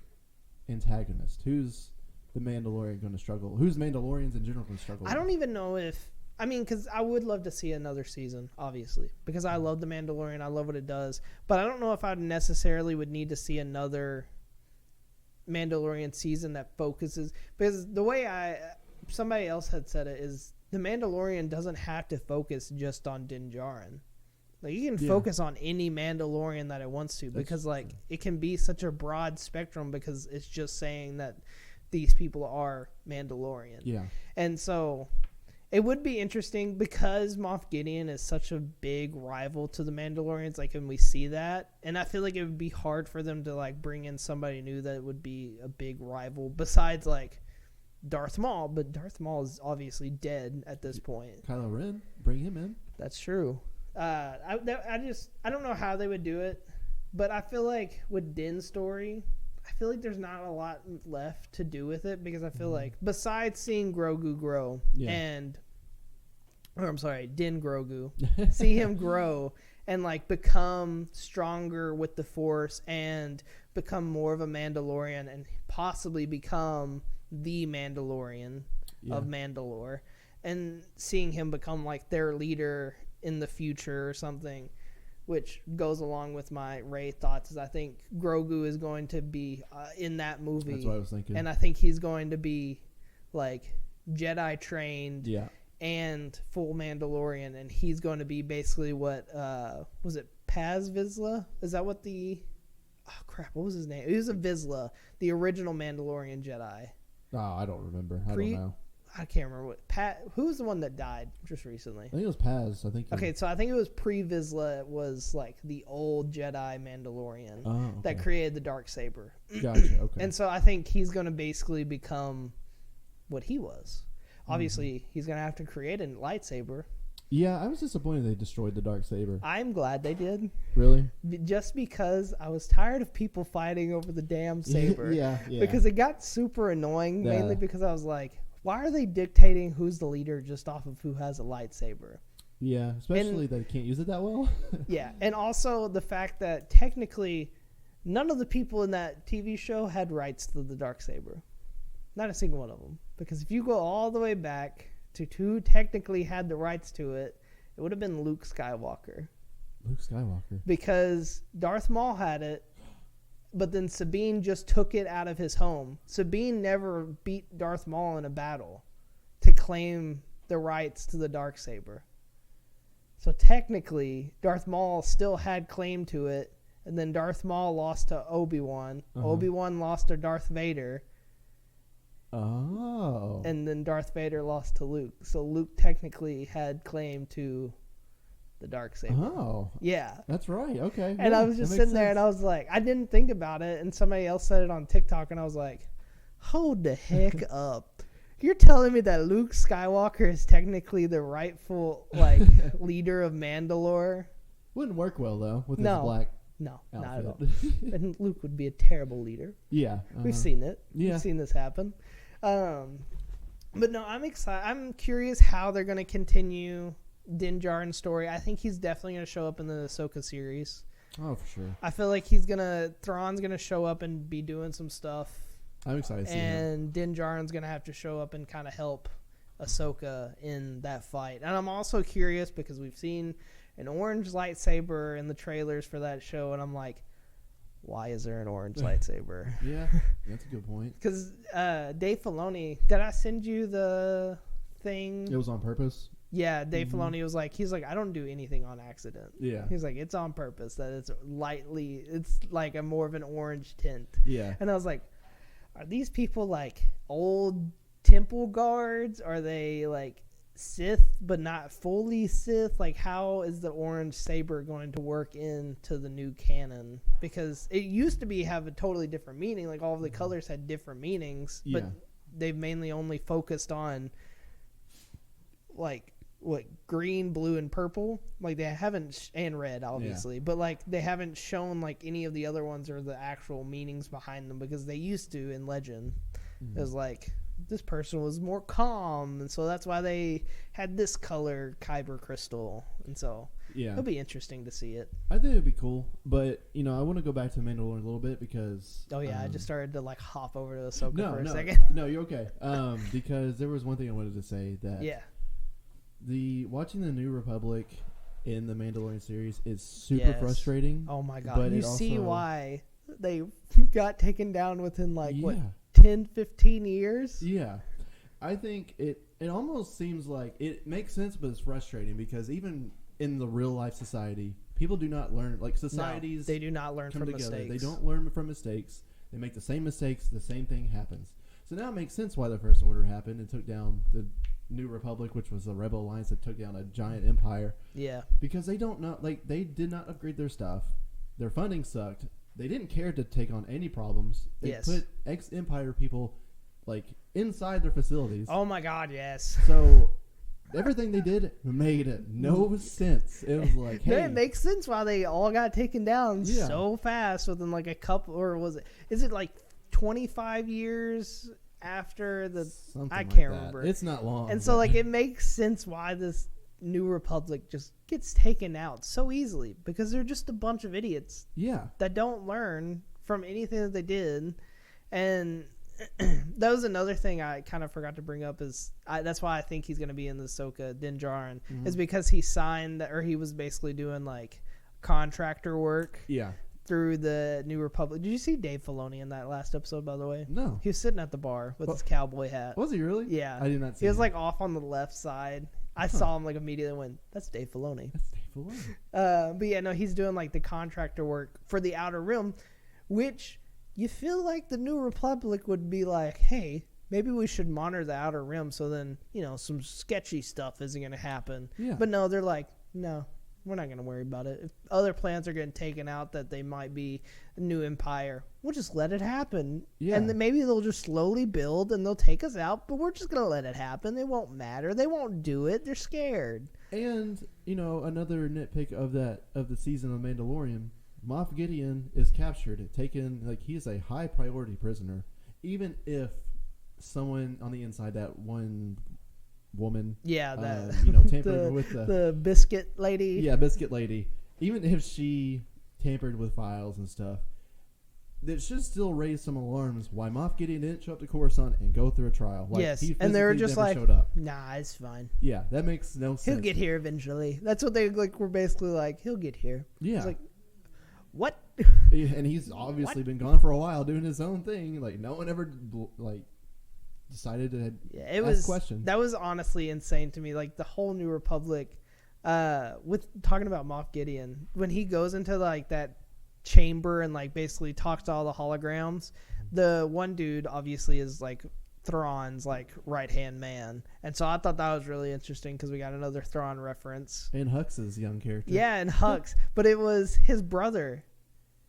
antagonist? Who's the Mandalorian going to struggle? Who's Mandalorians in general going to struggle? I don't even know if... I mean, because I would love to see another season, obviously. Because I love The Mandalorian. I love what it does. But I don't know if I necessarily would need to see another Mandalorian season that focuses... Because the way somebody else had said it is, The Mandalorian doesn't have to focus just on Din Djarin. Like, you can focus on any Mandalorian that it wants to, because like it can be such a broad spectrum because it's just saying that these people are Mandalorian. Yeah. And so it would be interesting because Moff Gideon is such a big rival to the Mandalorians, like, and we see that, and I feel like it would be hard for them to like bring in somebody new that would be a big rival besides like Darth Maul, but Darth Maul is obviously dead at this point. Kylo Ren, bring him in. That's true. I don't know how they would do it, but I feel like with Din's story, I feel like there's not a lot left to do with it, because I feel like besides seeing Grogu grow Din Grogu, see him grow and like become stronger with the Force and become more of a Mandalorian and possibly become the Mandalorian of Mandalore, and seeing him become like their leader in the future or something, which goes along with my Rey thoughts, is I think Grogu is going to be in that movie. That's what I was thinking. And I think he's going to be like Jedi trained and full Mandalorian, and he's going to be basically what was it, Paz Vizsla? Is that what what was his name? He was a Vizsla, the original Mandalorian Jedi. Oh, I don't remember. I don't know. I can't remember who was the one that died just recently? I think it was Paz. So I think it was pre-Vizsla. It was like the old Jedi Mandalorian that created the Darksaber. Gotcha. Okay. And so I think he's going to basically become what he was. Obviously, he's going to have to create a lightsaber. Yeah, I was disappointed they destroyed the Darksaber. I'm glad they did. Really? Just because I was tired of people fighting over the damn saber. Yeah. Because it got super annoying, mainly because I was like, why are they dictating who's the leader just off of who has a lightsaber? Yeah, especially that they can't use it that well. Yeah, and also the fact that technically none of the people in that TV show had rights to the Darksaber. Not a single one of them. Because if you go all the way back to who technically had the rights to it, it would have been Luke Skywalker. Luke Skywalker. Because Darth Maul had it, but then Sabine just took it out of his home. Sabine never beat Darth Maul in a battle to claim the rights to the Darksaber. So technically, Darth Maul still had claim to it, and then Darth Maul lost to Obi-Wan. Obi-Wan lost to Darth Vader. Oh. And then Darth Vader lost to Luke. So Luke technically had claim to the Darksaber. Oh. Yeah. That's right. Okay. And I was just sitting there and I was like, I didn't think about it. And somebody else said it on TikTok and I was like, hold the heck up. You're telling me that Luke Skywalker is technically the rightful leader of Mandalore? Wouldn't work well though with his black No, outfit. not at all. And Luke would be a terrible leader. Yeah. We've seen it. Yeah. We've seen this happen. But no, I'm excited. I'm curious how they're going to continue Din Djarin's story. I think he's definitely going to show up in the Ahsoka series. Oh, for sure. I feel like Thrawn's going to show up and be doing some stuff. I'm excited to see him. And Din Djarin's going to have to show up and kind of help Ahsoka in that fight. And I'm also curious because we've seen an orange lightsaber in the trailers for that show, and I'm like, why is there an orange lightsaber? Yeah, that's a good point. Because Dave Filoni, did I send you the thing? It was on purpose. Yeah, Dave Filoni was like, he's like, I don't do anything on accident. Yeah. He's like, it's on purpose that it's like a more of an orange tint. Yeah. And I was like, are these people like old temple guards? Are they like Sith but not fully Sith? Like, how is the orange saber going to work into the new canon? Because it used to have a totally different meaning. Like, all of the colors had different meanings, but they've mainly only focused on like what, green, blue, and purple. Like, they haven't, and red obviously, but like they haven't shown like any of the other ones or the actual meanings behind them, because they used to in Legend. It was like, this person was more calm, and so that's why they had this color kyber crystal, and so it'll be interesting to see it. I think it'd be cool, but I want to go back to Mandalorian a little bit because I just started to like hop over to Ahsoka for a second. No, you're okay. Because there was one thing I wanted to say that watching the New Republic in the Mandalorian series is super frustrating. Oh my god! But you see why they got taken down within like what, 10, 15 years? Yeah. I think it almost seems like it makes sense, but it's frustrating because even in the real life society, people do not learn. Like, societies, they do not learn from together. mistakes. They don't learn from mistakes. They make the same mistakes. The same thing happens. So now it makes sense why the First Order happened and took down the New Republic, which was the Rebel Alliance that took down a giant empire. Yeah. Because they don't know, like, they did not upgrade their stuff. Their funding sucked. They didn't care to take on any problems. They put ex-Empire people, like, inside their facilities. Oh, my God, yes. So everything they did made no sense. It was like, hey. It makes sense why they all got taken down so fast within, like, a couple, or is it, like, 25 years after the... Something I can't remember. It's not long. And so, like, it makes sense why this New Republic just gets taken out so easily, because they're just a bunch of idiots that don't learn from anything that they did. And that was another thing I kind of forgot to bring up, is that's why I think he's going to be in the Ahsoka Din Djarin, is because he signed, or he was basically doing like contractor work through the New Republic. Did you see Dave Filoni in that last episode, by the way? No. He was sitting at the bar with his cowboy hat. Was he really? Yeah. I did not see He was like off on the left side. I saw him like immediately and went, that's Dave Filoni. That's Dave Filoni. But yeah, no, he's doing like the contractor work for the Outer Rim, which you feel like the New Republic would be like, hey, maybe we should monitor the Outer Rim so then, some sketchy stuff isn't going to happen. Yeah. But no, they're like, no, we're not going to worry about it. If other plans are getting taken out that they might be a new empire, we'll just let it happen. Yeah. And then maybe they'll just slowly build and they'll take us out, but we're just going to let it happen. It won't matter. They won't do it. They're scared. And, another nitpick of the season of Mandalorian, Moff Gideon is captured, taken, like, he's a high priority prisoner. Even if someone on the inside, that one woman, tampered with the biscuit lady. Yeah, biscuit lady. Even if she tampered with files and stuff, that should still raise some alarms why Moff Gideon didn't show up to Coruscant and go through a trial. Like, yes, and they were just like, nah, it's fine. Yeah, that makes no sense. He'll get here eventually. That's what they were basically like, he'll get here. Yeah. It's like, what? And he's obviously been gone for a while doing his own thing. Like, no one ever, decided to ask questions. That was honestly insane to me. Like, the whole New Republic, with talking about Moff Gideon, when he goes into like that chamber and like basically talks to all the holograms, the one dude obviously is like Thrawn's like right hand man, and so I thought that was really interesting because we got another Thrawn reference. And Hux's young character. Yeah, and Hux, but it was his brother.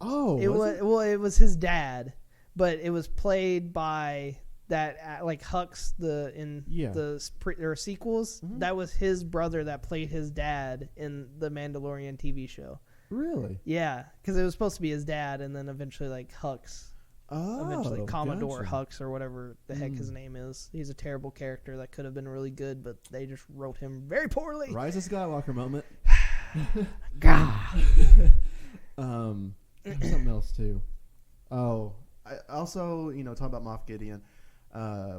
Oh, it was his dad, but it was played by that like Hux the sequels. Mm-hmm. That was his brother that played his dad in the Mandalorian TV show. Really? Yeah, because it was supposed to be his dad, and then eventually like Hux. Eventually Commodore Hux or whatever the heck his name is. He's a terrible character that could have been really good, but they just wrote him very poorly. Rise of Skywalker moment. God. Something else too. Oh, I also, talking about Moff Gideon,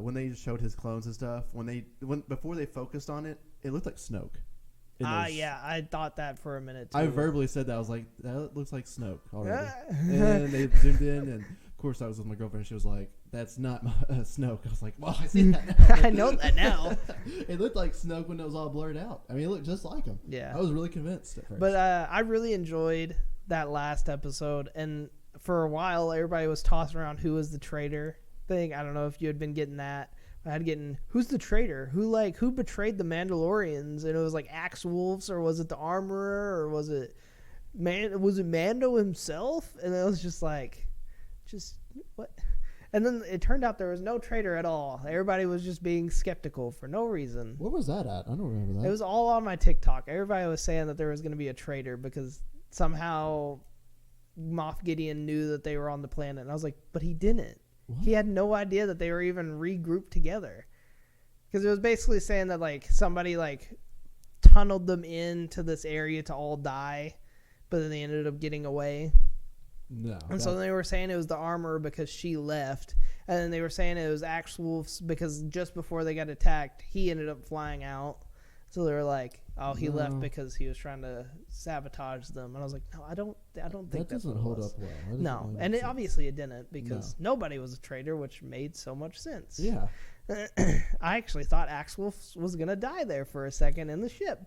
when they showed his clones and stuff, before they focused on it, it looked like Snoke. Yeah, I thought that for a minute too. I verbally said that. I was like, that looks like Snoke already. And then they zoomed in, and of course I was with my girlfriend. She was like, that's not Snoke. I was like, well, I see that now. I know that now. It looked like Snoke when it was all blurred out. I mean, it looked just like him. Yeah. I was really convinced at first. But I really enjoyed that last episode. And for a while, everybody was tossing around who was the traitor thing. I don't know if you had been getting that. I had getting, who's the traitor? Who betrayed the Mandalorians? And it was like Axe Wolves, or was it the Armorer, or was it Mando himself? And it was just like, what? And then it turned out there was no traitor at all. Everybody was just being skeptical for no reason. Where was that at? I don't remember that. It was all on my TikTok. Everybody was saying that there was going to be a traitor because somehow Moff Gideon knew that they were on the planet. And I was like, but he didn't. What? He had no idea that they were even regrouped together. Because it was basically saying that like somebody like tunneled them into this area to all die, but then they ended up getting away. No. And so they were saying it was the Armorer because she left. And then they were saying it was Axe Wolves because just before they got attacked, he ended up flying out. So they were like, oh, he left because he was trying to sabotage them. And I was like, no, I don't think that doesn't hold up well. No, and obviously it didn't because nobody was a traitor, which made so much sense. Yeah. I actually thought Axe Wolf was going to die there for a second in the ship.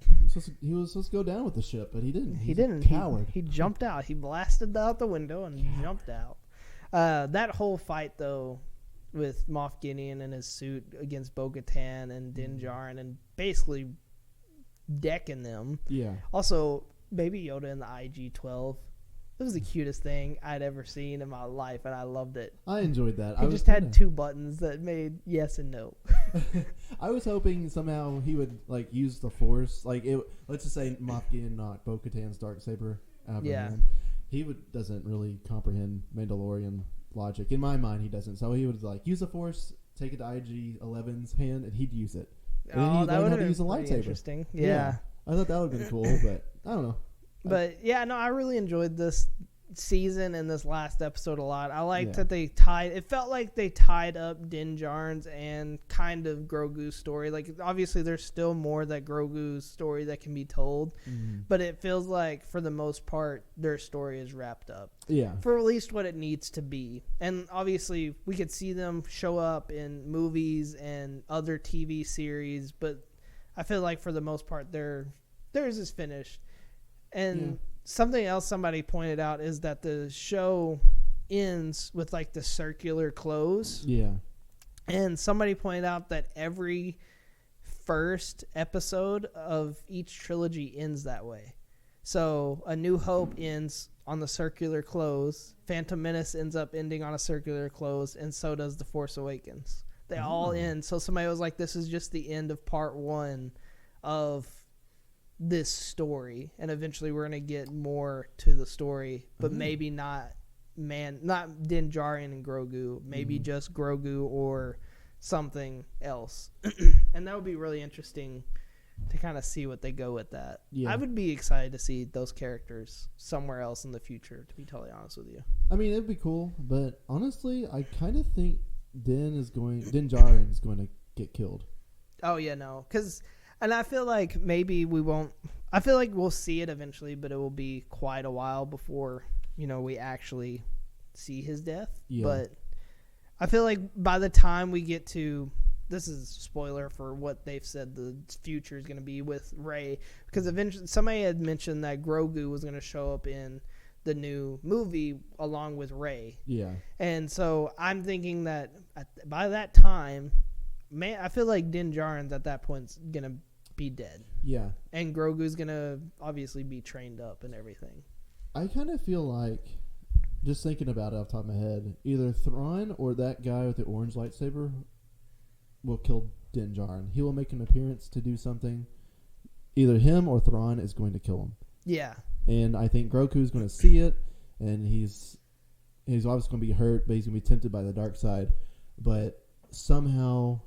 He was supposed to go down with the ship, but he didn't. He didn't. Coward. He jumped out. He blasted out the window and jumped out. That whole fight, though, with Moff Gideon and his suit against Bo-Katan and Din Djarin and basically decking them. Yeah. Also, Baby Yoda in the IG-12. It was the cutest thing I'd ever seen in my life, and I loved it. I enjoyed that. He just had two buttons that made yes and no. I was hoping somehow he would like use the Force. Like, let's just say Moff Gideon knocked Bo-Katan's Darksaber out of her hand. He doesn't really comprehend Mandalorian logic. In my mind, he doesn't. So he would like use the Force, take it to IG-11's hand, and he'd use it. And that would have been use a lightsaber. Interesting. Yeah. I thought that would have been cool, but I don't know. But yeah, no, I really enjoyed this season and this last episode a lot. I liked that they tied. It felt like they tied up Din Djarin's and kind of Grogu's story. Like obviously, there's still more that Grogu's story that can be told, but it feels like for the most part, their story is wrapped up. Yeah, for at least what it needs to be. And obviously, we could see them show up in movies and other TV series, but I feel like for the most part, theirs is finished. And something else somebody pointed out is that the show ends with like the circular close. Yeah. And somebody pointed out that every first episode of each trilogy ends that way. So A New Hope ends on the circular close. Phantom Menace ends up ending on a circular close, and so does The Force Awakens. They all end. So somebody was like, this is just the end of part one of this story, and eventually we're going to get more to the story, but maybe not Din Djarin and Grogu, maybe just Grogu or something else. And that would be really interesting to kind of see what they go with that. I would be excited to see those characters somewhere else in the future, to be totally honest with you. I mean, it'd be cool, but honestly, I kind of think Din Djarin is going to get killed. Oh yeah, no, and I feel like maybe we won't. I feel like we'll see it eventually, but it will be quite a while before we actually see his death. Yeah. But I feel like by the time we get to, this is a spoiler for what they've said the future is going to be with Rey, because eventually somebody had mentioned that Grogu was going to show up in the new movie along with Rey. Yeah. And so I'm thinking that by that time, I feel like Din Djarin's at that point is going to be dead. Yeah. And Grogu's going to obviously be trained up and everything. I kind of feel like, just thinking about it off the top of my head, either Thrawn or that guy with the orange lightsaber will kill Din Djarin. He will make an appearance to do something. Either him or Thrawn is going to kill him. Yeah. And I think Grogu's going to see it, and he's obviously going to be hurt, but he's going to be tempted by the dark side. But somehow,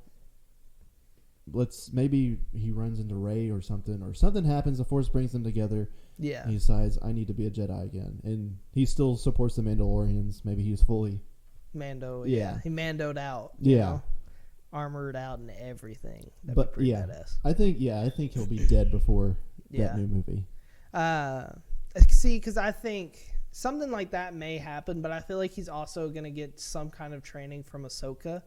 maybe he runs into Rey or something happens, the Force brings them together. Yeah. He decides, I need to be a Jedi again. And he still supports the Mandalorians. Maybe he's fully Mando. Yeah. He Mandoed out. Yeah. armored out and everything. That'd but be pretty yeah, badass. I think he'll be dead before that new movie. See, because I think something like that may happen, but I feel like he's also going to get some kind of training from Ahsoka.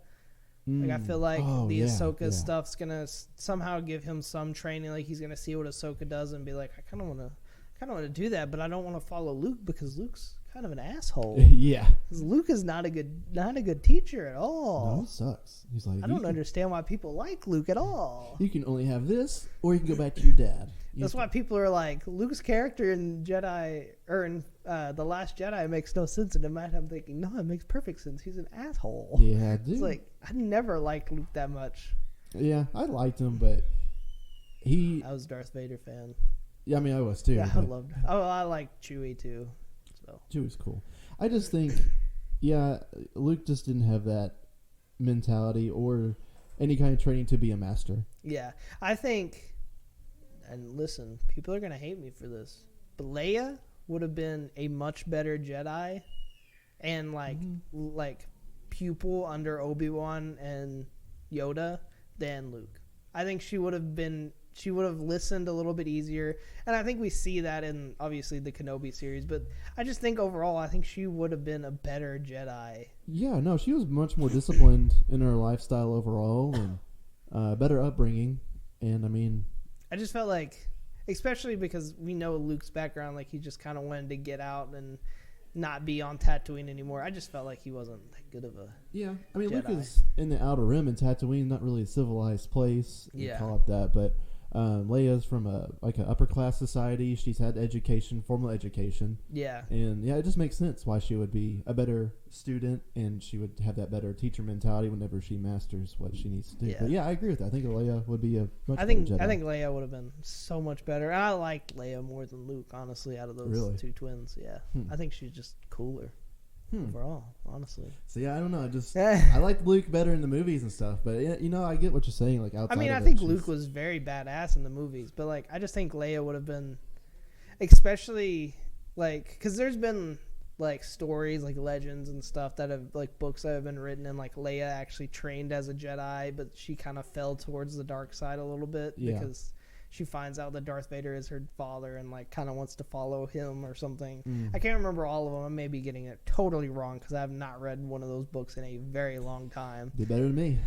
Like, I feel like the Ahsoka stuff's going to somehow give him some training. Like, he's going to see what Ahsoka does and be like, I kind of want to do that, but I don't want to follow Luke because Luke's kind of an asshole. Yeah. Because Luke is not a good teacher at all. No, it sucks. He's like, I don't understand why people like Luke at all. You can only have this, or you can go back to your dad. That's why people are like, Luke's character in Jedi, or in The Last Jedi makes no sense. And in my head, I'm thinking, no, it makes perfect sense. He's an asshole. Yeah, dude. It's like, I never liked Luke that much. Yeah, I liked him, but I was a Darth Vader fan. Yeah, I mean, I was too. Yeah, I liked Chewie too. So Chewie's cool. I just think, Luke just didn't have that mentality or any kind of training to be a master. Yeah, I think, and listen, people are going to hate me for this, but Leia would have been a much better Jedi and like pupil under Obi-Wan and Yoda than Luke. I think she would have listened a little bit easier, and I think we see that in obviously the Kenobi series, but I just think overall I think she would have been a better Jedi. Yeah, no, she was much more disciplined in her lifestyle overall and better upbringing, and I mean, I just felt like, especially because we know Luke's background, like he just kind of wanted to get out and not be on Tatooine anymore. I just felt like he wasn't that good of a I mean, Jedi. Luke is in the Outer Rim, and Tatooine not really a civilized place. Yeah. Call it that, but Leia's from an upper class society. She's had education, formal education. Yeah. And it just makes sense why she would be a better student, and she would have that better teacher mentality whenever she masters what she needs to do. Yeah. But I agree with that. I think Leia would be a much better Jedi. I think Leia would have been so much better. And I liked Leia more than Luke, honestly, out of those two twins. Yeah. I think she's just cooler overall, honestly. So I don't know. I liked Luke better in the movies and stuff, but I get what you're saying. Like outside, I think Luke was very badass in the movies, but like I just think Leia would have been, especially like because there's been like stories, like legends and stuff that have like books that have been written, and like Leia actually trained as a Jedi, but she kind of fell towards the dark side a little bit because she finds out that Darth Vader is her father and like kind of wants to follow him or something. I can't remember all of them. I may be getting it totally wrong because I have not read one of those books in a very long time. Be better than me.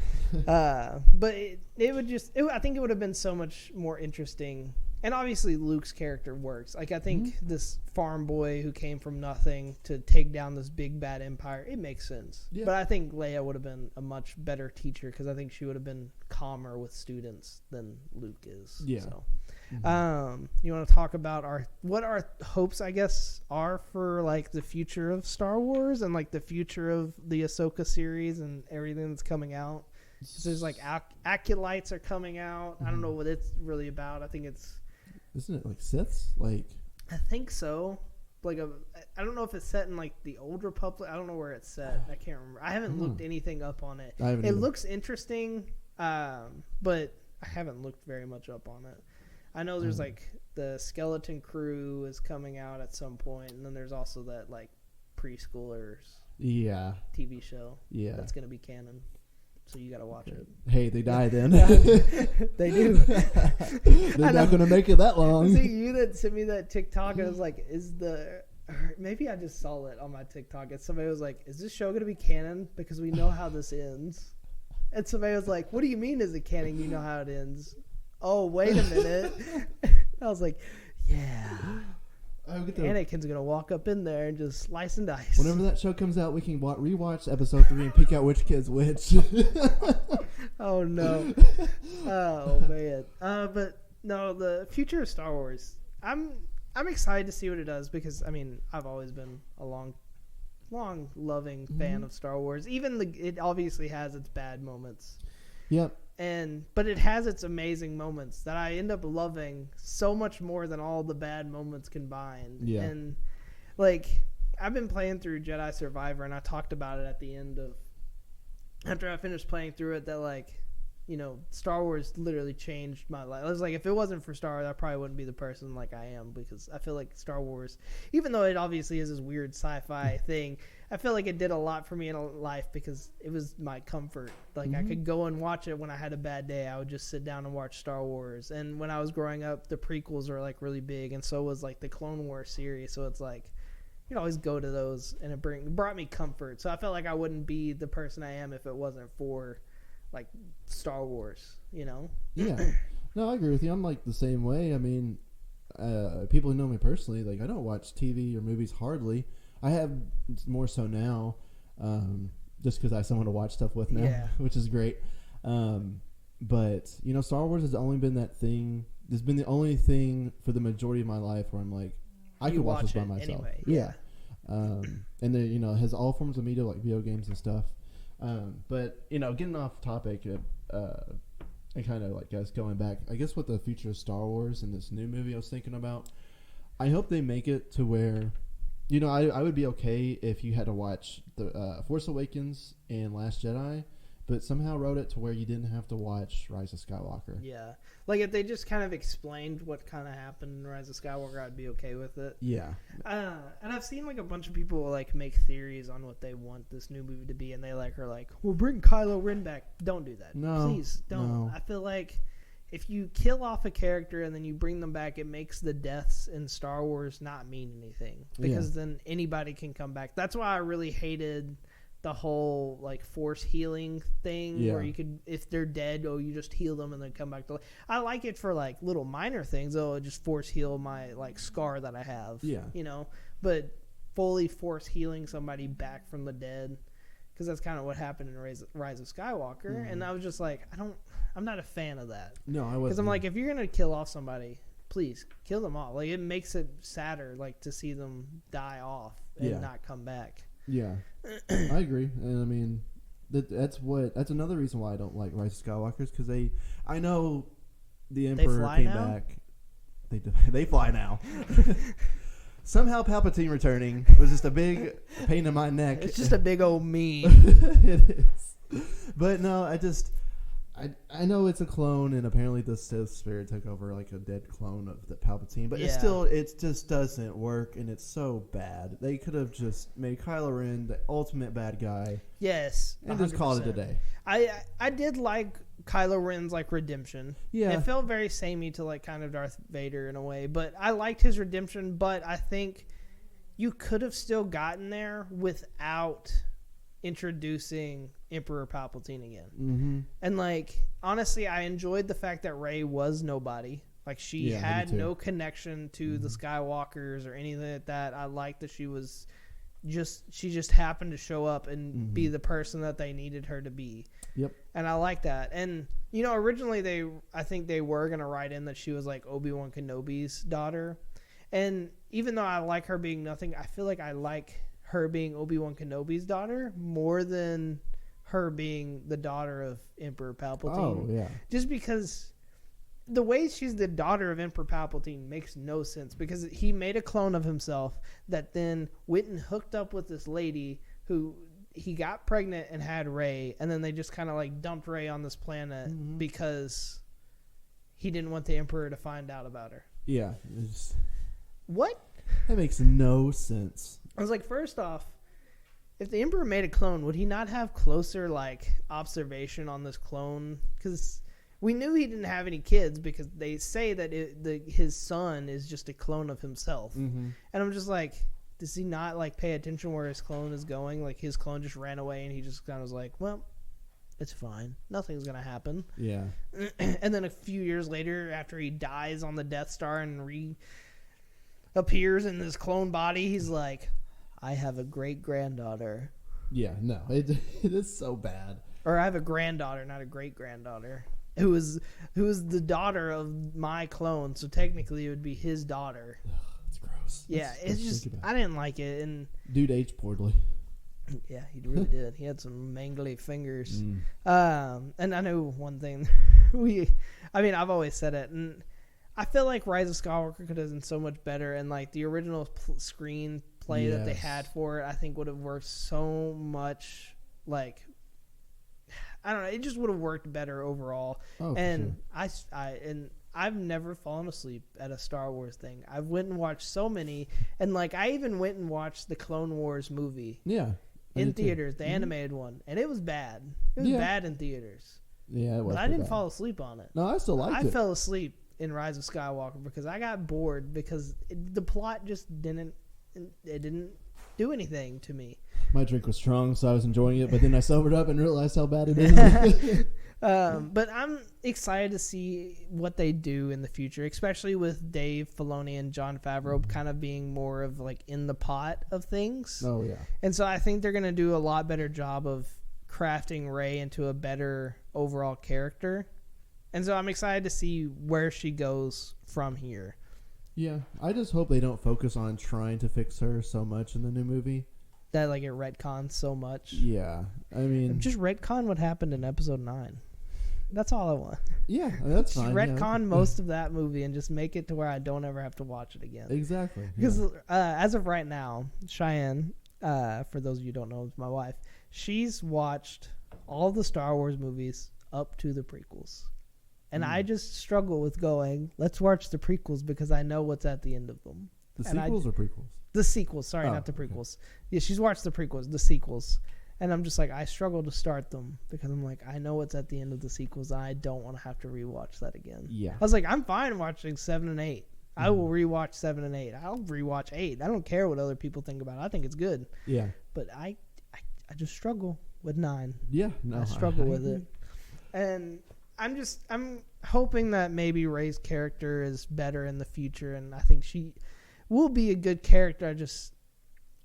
But I think it would have been so much more interesting. And obviously Luke's character works. Like I think this farm boy who came from nothing to take down this big bad empire, it makes sense. Yeah. But I think Leia would have been a much better teacher because I think she would have been calmer with students than Luke is. Yeah. So, you want to talk about what our hopes, I guess, are for like the future of Star Wars and like the future of the Ahsoka series and everything that's coming out? So there's like acolytes are coming out. I don't know what it's really about. I think isn't it like Siths? Like I think so. Like I don't know if it's set in like the Old Republic. I don't know where it's set. I can't remember. I haven't looked anything up on it. It looks interesting, but I haven't looked very much up on it. I know there's like the Skeleton Crew is coming out at some point, and then there's also that like preschoolers TV show that's gonna be canon. So you gotta watch it. Hey, they die then. They do. They're not gonna make it that long. See, you that sent me that TikTok, and I was like, maybe I just saw it on my TikTok, and somebody was like, is this show gonna be canon? Because we know how this ends. And somebody was like, what do you mean is it canon? You know how it ends. Oh, wait a minute. I was like, yeah. Anakin's gonna walk up in there and just slice and dice. Whenever that show comes out, we can rewatch episode 3 and pick out which kid's which. Oh no! Oh man! But no, the future of Star Wars. I'm excited to see what it does because I mean I've always been a long loving fan of Star Wars. Even it obviously has its bad moments. Yep. But it has its amazing moments that I end up loving so much more than all the bad moments combined. Yeah. And like I've been playing through Jedi Survivor, and I talked about it at the end of after I finished playing through it that like Star Wars literally changed my life. I was like, if it wasn't for Star Wars, I probably wouldn't be the person like I am, because I feel like Star Wars, even though it obviously is this weird sci-fi thing, I feel like it did a lot for me in life because it was my comfort. Like, I could go and watch it when I had a bad day. I would just sit down and watch Star Wars. And when I was growing up, the prequels were like really big, and so was like the Clone Wars series. So it's like, you can always go to those, and it brought me comfort. So I felt like I wouldn't be the person I am if it wasn't for like Star Wars, Yeah. No, I agree with you. I'm like the same way. I mean, people who know me personally, like, I don't watch TV or movies hardly. I have more so now, just because I have someone to watch stuff with now, which is great. But Star Wars has only been that thing. It's been the only thing for the majority of my life where I'm like, I could watch this by myself. Anyway, yeah. And then it has all forms of media, like video games and stuff. But getting off topic, and kind of like guys going back, I guess with the future of Star Wars and this new movie I was thinking about, I hope they make it to where, I would be okay if you had to watch the Force Awakens and Last Jedi, but somehow wrote it to where you didn't have to watch Rise of Skywalker. Yeah. Like, if they just kind of explained what kind of happened in Rise of Skywalker, I'd be okay with it. Yeah. And I've seen, like, a bunch of people, like, make theories on what they want this new movie to be, and they, like, are like, well, bring Kylo Ren back. Don't do that. No. Please, don't. No. I feel like if you kill off a character and then you bring them back, it makes the deaths in Star Wars not mean anything. Because then anybody can come back. That's why I really hated the whole like force healing thing, where you could, if they're dead, you just heal them and then come back to life. I like it for like little minor things. Just force heal my like scar that I have. But fully force healing somebody back from the dead, because that's kind of what happened in Rise of Skywalker. And I was just like, I'm not a fan of that. No, I wasn't. Because I'm like, if you're gonna kill off somebody, please kill them all. Like, it makes it sadder, like, to see them die off and not come back. Yeah, I agree, and I mean, that's another reason why I don't like Rise of Skywalker, is because I know the Emperor came back. They fly now. Somehow Palpatine returning was just a big pain in my neck. It's just a big old meme. It is, but no, I know it's a clone, and apparently the Sith spirit took over like a dead clone of the Palpatine, but it just doesn't work, and it's so bad. They could have just made Kylo Ren the ultimate bad guy. Yes, 100%. And just called it a day. I did like Kylo Ren's like redemption. Yeah, it felt very samey to like kind of Darth Vader in a way, but I liked his redemption. But I think you could have still gotten there without introducing Emperor Palpatine again. And like, honestly, I enjoyed the fact that Rey was nobody. Like, she had no connection to the Skywalkers or anything like that. I liked that she just happened to show up and be the person that they needed her to be. Yep. And I like that. And originally I think they were gonna write in that she was like Obi-Wan Kenobi's daughter. And even though I like her being nothing, I feel like I like her being Obi-Wan Kenobi's daughter more than her being the daughter of Emperor Palpatine. Oh, yeah. Just because the way she's the daughter of Emperor Palpatine makes no sense, because he made a clone of himself that then went and hooked up with this lady who he got pregnant and had Rey, and then they just kind of like dumped Rey on this planet because he didn't want the Emperor to find out about her. Yeah. What? That makes no sense. I was like, first off, if the Emperor made a clone, would he not have closer like observation on this clone? Because we knew he didn't have any kids, because they say that his son is just a clone of himself. And I'm just like, does he not like pay attention where his clone is going? Like, his clone just ran away, and he just kind of was like, well, it's fine. Nothing's going to happen. Yeah. And then a few years later, after he dies on the Death Star and reappears in his clone body, he's like, I have a great-granddaughter. Yeah, no, it is so bad. Or I have a granddaughter, not a great-granddaughter, who is the daughter of my clone, so technically it would be his daughter. Ugh, it's gross. Yeah, it's just, I didn't like it. And dude aged poorly. Yeah, he really did. He had some mangly fingers. And I know one thing. I've always said it, and I feel like Rise of Skywalker could have been so much better, and like the original screenplay that they had for it, I think would have worked so much. Like, I don't know. It just would have worked better overall. Oh, and sure. I've never fallen asleep at a Star Wars thing. I've went and watched so many, and like I even went and watched the Clone Wars movie. Yeah. In theaters, the animated one, and it was bad. It was bad in theaters. Yeah, it was. But I didn't fall asleep on it. No, I still liked it. I fell asleep in Rise of Skywalker because I got bored because the plot just didn't do anything to me. My drink was strong, so I was enjoying it, but then I sobered up and realized how bad it is. But I'm excited to see what they do in the future, especially with Dave Filoni and Jon Favreau kind of being more of like in the pot of things. Oh, yeah. And so I think they're going to do a lot better job of crafting Rey into a better overall character. And so I'm excited to see where she goes from here. Yeah, I just hope they don't focus on trying to fix her so much in the new movie. That like it retcons so much. Yeah, I mean, just retcon what happened in episode 9. That's all I want. Yeah, that's fine. Retcon most of that movie and just make it to where I don't ever have to watch it again. Exactly. Because as of right now, Cheyenne, for those of you who don't know, is my wife. She's watched all the Star Wars movies up to the prequels. And I just struggle with going, let's watch the prequels because I know what's at the end of them. The sequels or prequels? The sequels. Sorry, not the prequels. Okay. Yeah, she's watched the prequels, the sequels. And I'm just like, I struggle to start them because I'm like, I know what's at the end of the sequels. And I don't want to have to rewatch that again. Yeah. I was like, I'm fine watching 7 and 8. I will rewatch 7 and 8. I'll rewatch 8. I don't care what other people think about it. I think it's good. Yeah. But I just struggle with 9. Yeah. No, I struggle with it. And I'm hoping that maybe Rey's character is better in the future. And I think she will be a good character.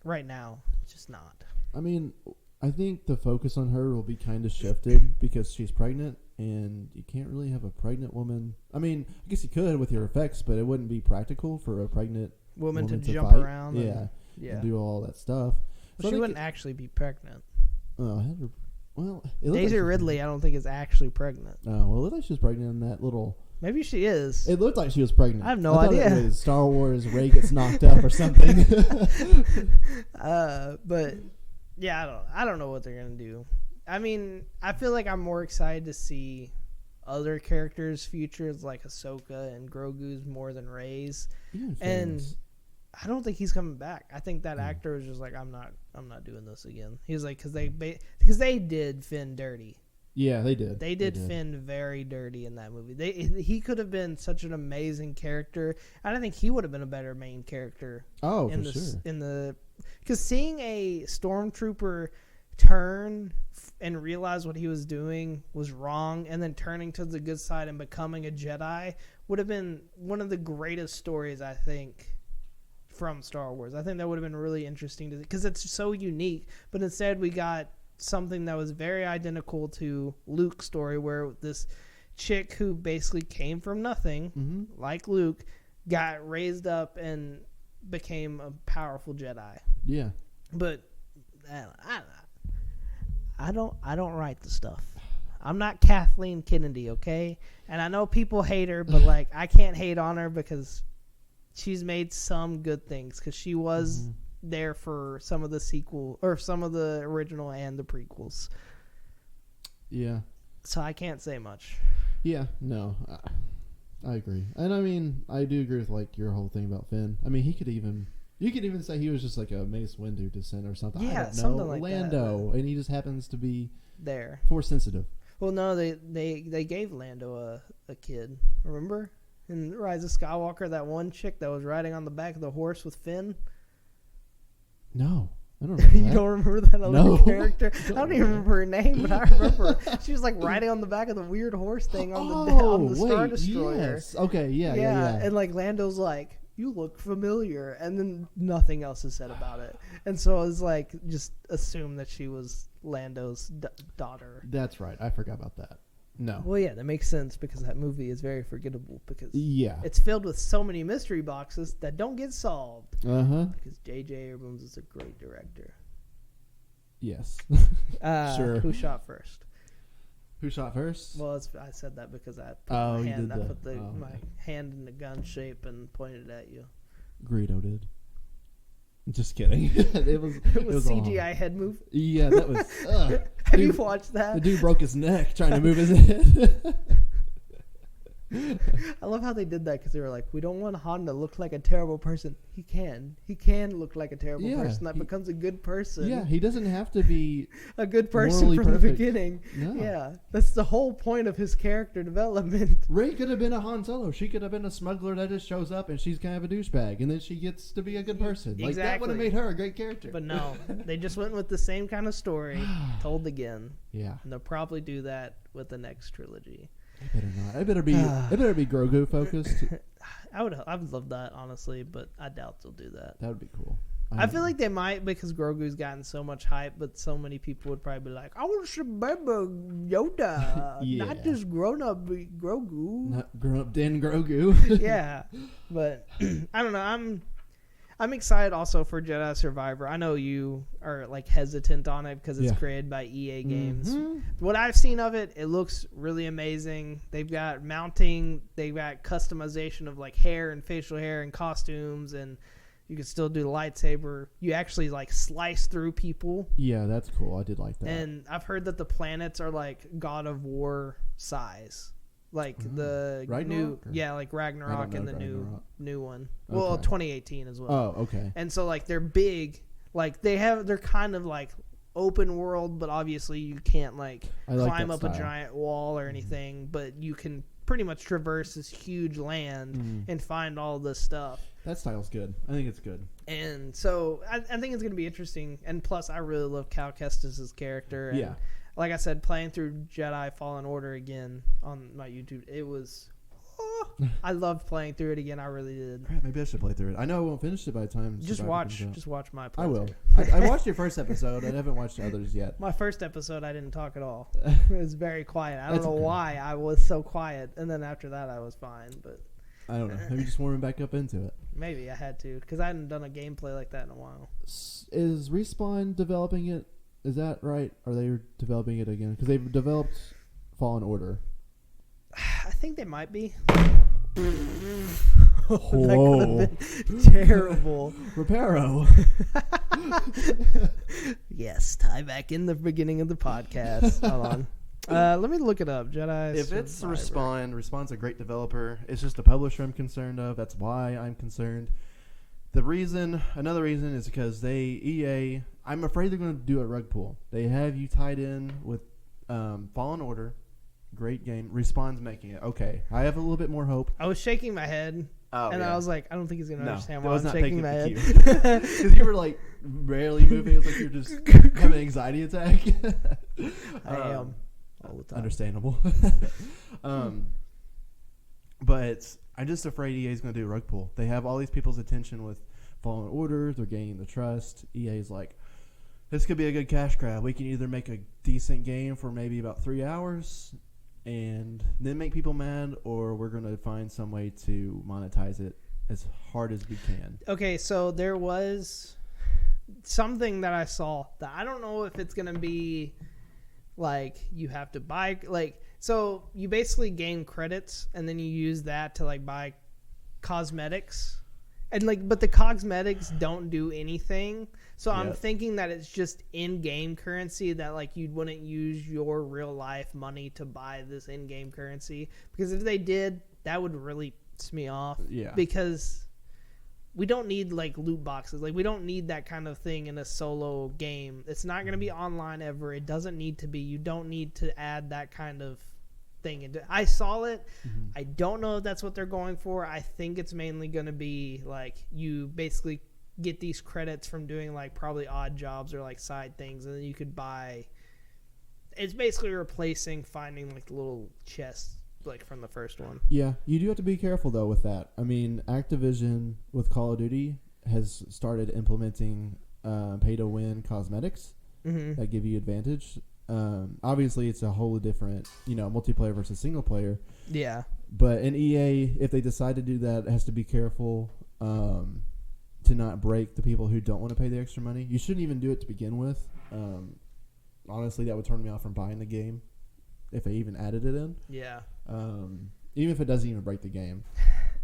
Right now, it's just not. I mean, I think the focus on her will be kind of shifted because she's pregnant, and you can't really have a pregnant woman. I mean, I guess you could with your effects, but it wouldn't be practical for a pregnant woman to jump fight. around. And do all that stuff. Well, she wouldn't actually be pregnant. Oh, I had her. Well, Daisy Ridley, I don't think is actually pregnant. Oh, well, it looked like she was pregnant in that little. Maybe she is. It looked like she was pregnant. I have no idea. It was Star Wars. Rey gets knocked up or something. But yeah, I don't know what they're gonna do. I mean, I feel like I'm more excited to see other characters' futures like Ahsoka and Grogu's more than Rey's. And I don't think he's coming back. I think that actor was just like, I'm not doing this again. He's like, because they did Finn dirty. Yeah, they did. They did Finn very dirty in that movie. He could have been such an amazing character. I think he would have been a better main character. Oh, for sure. Because seeing a stormtrooper turn and realize what he was doing was wrong, and then turning to the good side and becoming a Jedi would have been one of the greatest stories, I think, from Star Wars. I think that would have been really interesting because it's so unique. But instead, we got something that was very identical to Luke's story, where this chick who basically came from nothing, like Luke, got raised up and became a powerful Jedi. Yeah. But I don't write the stuff. I'm not Kathleen Kennedy, okay? And I know people hate her, but like I can't hate on her because she's made some good things, because she was there for some of the sequel or some of the original and the prequels. Yeah. So I can't say much. Yeah, no, I agree. And I mean, I do agree with like your whole thing about Finn. I mean, you could even say he was just like a Mace Windu descent or something. Yeah, I don't know. something like Lando, that. And he just happens to be there. Force sensitive. Well, no, they gave Lando a kid. Remember? In Rise of Skywalker, that one chick that was riding on the back of the horse with Finn? No, I don't remember You don't remember that other character? I don't even remember her name, but I remember she was like riding on the back of the weird horse thing on the Star Destroyer. Yes. Okay, yeah. And like Lando's like, you look familiar, and then nothing else is said about it. And so I was like, just assume that she was Lando's daughter. That's right. I forgot about that. No. Well, yeah, that makes sense because that movie is very forgettable because it's filled with so many mystery boxes that don't get solved. Because J.J. Abrams is a great director. Yes. Sure. Who shot first? Who shot first? Well, I said that because I put my hand in the gun shape and pointed at you. Greedo did. Just kidding. it was CGI head move. Yeah, that was. Have you watched that? The dude broke his neck trying to move his head. I love how they did that because they were like, we don't want Han to look like a terrible person. He can look like a terrible person. That becomes a good person. Yeah, he doesn't have to be a good person from the beginning. No. Yeah, that's the whole point of his character development. Rey could have been a Han Solo. She could have been a smuggler that just shows up and she's kind of a douchebag, and then she gets to be a good person. Exactly. Like, that would have made her a great character. But no, they just went with the same kind of story told again. Yeah, and they'll probably do that with the next trilogy. It better not. It better be Grogu focused. I would love that, honestly, but I doubt they'll do that. That would be cool. I feel like they might, because Grogu's gotten so much hype, but so many people would probably be like, I want to remember Yoda, not just grown-up Grogu. Not grown-up Dan Grogu. Yeah, but I don't know. I'm excited also for Jedi Survivor. I know you are like hesitant on it because it's created by EA Games. Mm-hmm. What I've seen of it, it looks really amazing. They've got mounting, they've got customization of like hair and facial hair and costumes, and you can still do the lightsaber. You actually like slice through people. Yeah, that's cool. I did like that. And I've heard that the planets are like God of War size. Like the Ragnarok, new, like Ragnarok and the new one. Okay. Well, 2018 as well. Oh, okay. And so like they're big, like they're kind of like open world, but obviously you can't like climb up a giant wall or anything, but you can pretty much traverse this huge land and find all this stuff. That style's good. I think it's good. And so I think it's going to be interesting. And plus, I really love Cal Kestis' character. And like I said, playing through Jedi Fallen Order again on my YouTube, it was... I loved playing through it again. I really did. Crap, maybe I should play through it. I know I won't finish it by the time. Just watch my playthrough. I will. I watched your first episode. I haven't watched the others yet. My first episode, I didn't talk at all. It was very quiet. I don't know why I was so quiet. And then after that, I was fine. But I don't know. Maybe just warming back up into it. Maybe I had to, because I hadn't done a gameplay like that in a while. Is Respawn developing it? Is that right? Are they developing it again? Because they've developed Fallen Order. I think they might be. Whoa. That could have been terrible. Reparo. Yes, tie back in the beginning of the podcast. Hold on. Let me look it up. Jedi If Survivor. it's Respawn's a great developer. It's just the publisher I'm concerned of. That's why I'm concerned. Another reason is because EA, I'm afraid they're going to do a rug pull. They have you tied in with Fallen Order. Great game. Respawn's making it. Okay. I have a little bit more hope. I was shaking my head. I was like, I don't think he's going to understand why I'm shaking my head. Because you were like barely moving. It was like you're just having an anxiety attack. I am. All the time. Understandable. But I'm just afraid EA's going to do a rug pull. They have all these people's attention with Fallen Order. They're gaining the trust. EA's like, this could be a good cash grab. We can either make a decent game for maybe about 3 hours and then make people mad, or we're going to find some way to monetize it as hard as we can. Okay, so there was something that I saw that I don't know if it's going to be like you have to buy, like, so you basically gain credits and then you use that to like buy cosmetics. And like, but the cosmetics don't do anything. So I'm thinking that it's just in-game currency that like you wouldn't use your real life money to buy this in-game currency. Because if they did, that would really piss me off. Yeah. Because we don't need like loot boxes. Like we don't need that kind of thing in a solo game. It's not going to be online ever. It doesn't need to be. You don't need to add that kind of thing. I saw it. Mm-hmm. I don't know if that's what they're going for. I think it's mainly going to be like you basically get these credits from doing like probably odd jobs or like side things, and then you could buy. It's basically replacing finding like the little chests like from the first one. Yeah, you do have to be careful though with that. I mean, Activision with Call of Duty has started implementing pay-to-win cosmetics that give you advantage. Obviously, it's a whole different, multiplayer versus single player. Yeah. But in EA, if they decide to do that, it has to be careful to not break the people who don't want to pay the extra money. You shouldn't even do it to begin with. Honestly, that would turn me off from buying the game if they even added it in. Yeah. Even if it doesn't even break the game.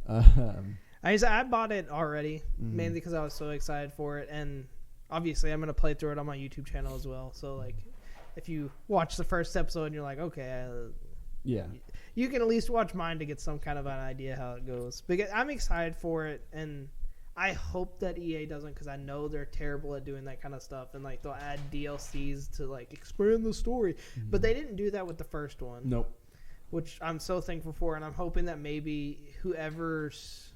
I bought it already, mainly because I was so excited for it, and obviously I'm going to play through it on my YouTube channel as well. So, like, if you watch the first episode and you're like, okay, Yeah. you can at least watch mine to get some kind of an idea how it goes. Because I'm excited for it, and I hope that EA doesn't, because I know they're terrible at doing that kind of stuff, and like they'll add DLCs to like expand the story. Mm-hmm. But they didn't do that with the first one. Nope. Which I'm so thankful for, and I'm hoping that maybe whoever's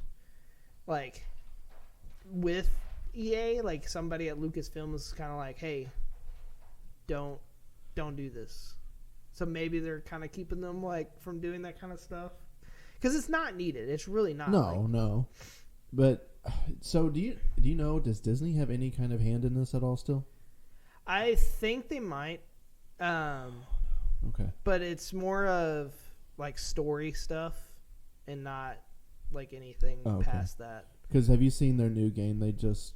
like with EA, like somebody at Lucasfilm is kind of like, hey, don't do this. So maybe they're kind of keeping them like from doing that kind of stuff, because it's not needed. It's really not. No. But so do you know? Does Disney have any kind of hand in this at all? Still, I think they might. Okay. But it's more of like story stuff, and not like anything past that. Because have you seen their new game? They just,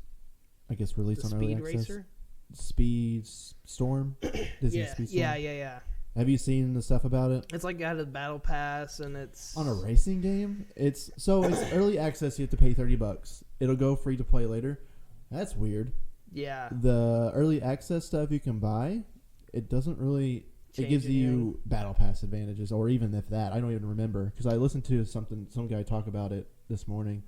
I guess, released on early access. Speed Racer. Speed Storm. Disney Speed Storm. Yeah. Have you seen the stuff about it? It's like got a battle pass, and it's on a racing game. It's early access. You have to pay $30. It'll go free to play later. That's weird. Yeah. The early access stuff you can buy, it doesn't really. It gives you battle pass advantages, or even if that, I don't even remember, because I listened to some guy talk about it this morning,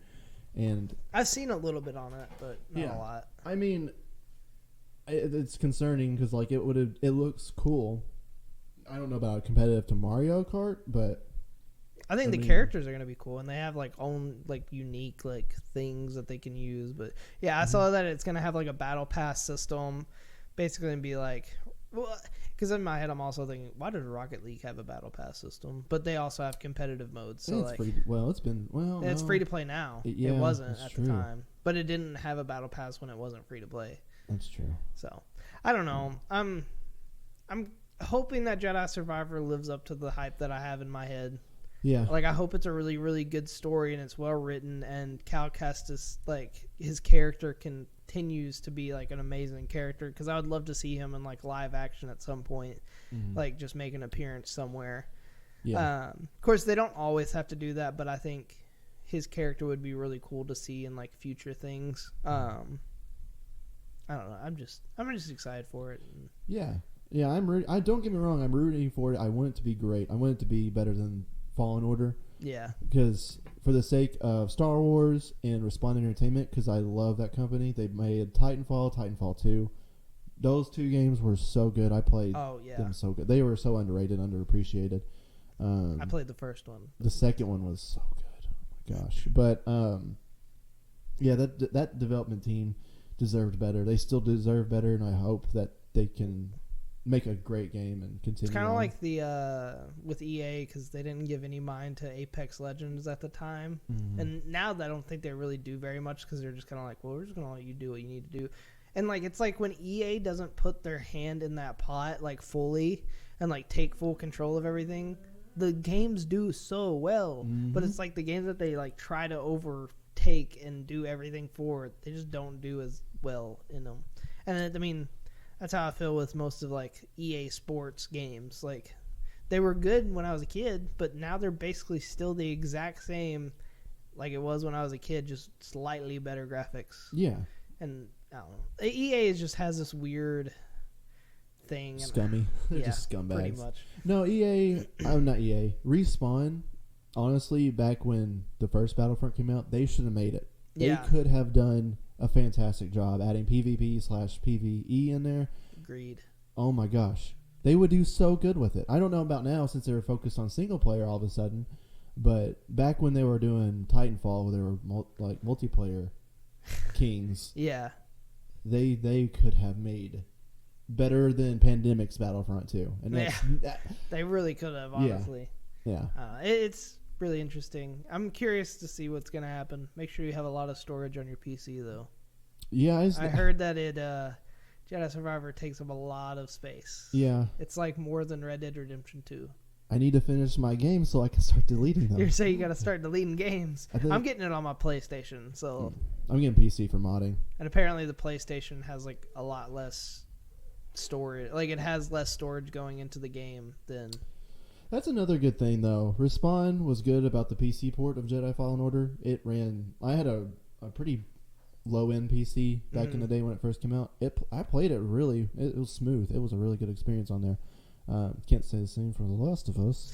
and I've seen a little bit on it, but not a lot. I mean, it's concerning because like it looks cool. I don't know about competitive to Mario Kart, but I think the characters are going to be cool, and they have like own like unique like things that they can use. But yeah, I saw that it's going to have like a battle pass system, basically, and be like, well, because in my head I'm also thinking, why does Rocket League have a battle pass system? But they also have competitive modes. So it's like, it's free to play now. It wasn't at the time, but it didn't have a battle pass when it wasn't free to play. That's true. So I don't know. I'm hoping that Jedi Survivor lives up to the hype that I have in my head. Yeah. Like, I hope it's a really, really good story and it's well written, and Cal Kestis, like, his character continues to be like an amazing character, because I would love to see him in like live action at some point, like just make an appearance somewhere. Yeah. Of course, they don't always have to do that, but I think his character would be really cool to see in like future things. I don't know. I'm just excited for it. Yeah, I'm ready. I don't get me wrong. I'm rooting for it. I want it to be great. I want it to be better than Fallen Order. Yeah. Because for the sake of Star Wars and Respawn Entertainment, because I love that company. They made Titanfall 2. Those two games were so good. I played them so good. They were so underrated, underappreciated. I played the first one. The second one was so good. Oh my gosh. But yeah, that development team deserved better. They still deserve better, and I hope that they can make a great game and continue. It's kind of like the with EA, because they didn't give any mind to Apex Legends at the time, and now I don't think they really do very much, because they're just kind of like, well, we're just gonna let you do what you need to do. And like, it's like when EA doesn't put their hand in that pot like fully and like take full control of everything, the games do so well. But it's like the games that they like try to overtake and do everything for, they just don't do as well in them. And I mean, that's how I feel with most of like EA Sports games. Like, they were good when I was a kid, but now they're basically still the exact same like it was when I was a kid, just slightly better graphics. Yeah. And I don't know. EA just has this weird thing. Scummy. They're just scumbags. Pretty much. No, EA. Not EA. Respawn. Honestly, back when the first Battlefront came out, they should have made it. They could have done a fantastic job adding PvP/PvE in there. Agreed. Oh my gosh. They would do so good with it. I don't know about now, since they were focused on single player all of a sudden, but back when they were doing Titanfall, they were multiplayer kings. Yeah. They could have made better than Pandemic's Battlefront 2. And they really could have, honestly. Yeah. It's really interesting. I'm curious to see what's going to happen. Make sure you have a lot of storage on your PC, though. Yeah. I heard that Jedi Survivor takes up a lot of space. Yeah. It's like more than Red Dead Redemption 2. I need to finish my game so I can start deleting them. You're saying you got to start deleting games. I'm getting it on my PlayStation, so I'm getting PC for modding. And apparently the PlayStation has like a lot less storage. Like, it has less storage going into the game than. That's another good thing, though. Respawn was good about the PC port of Jedi Fallen Order. It ran. I had a pretty low end PC back in the day when it first came out. I played it really. It was smooth. It was a really good experience on there. Can't say the same for The Last of Us.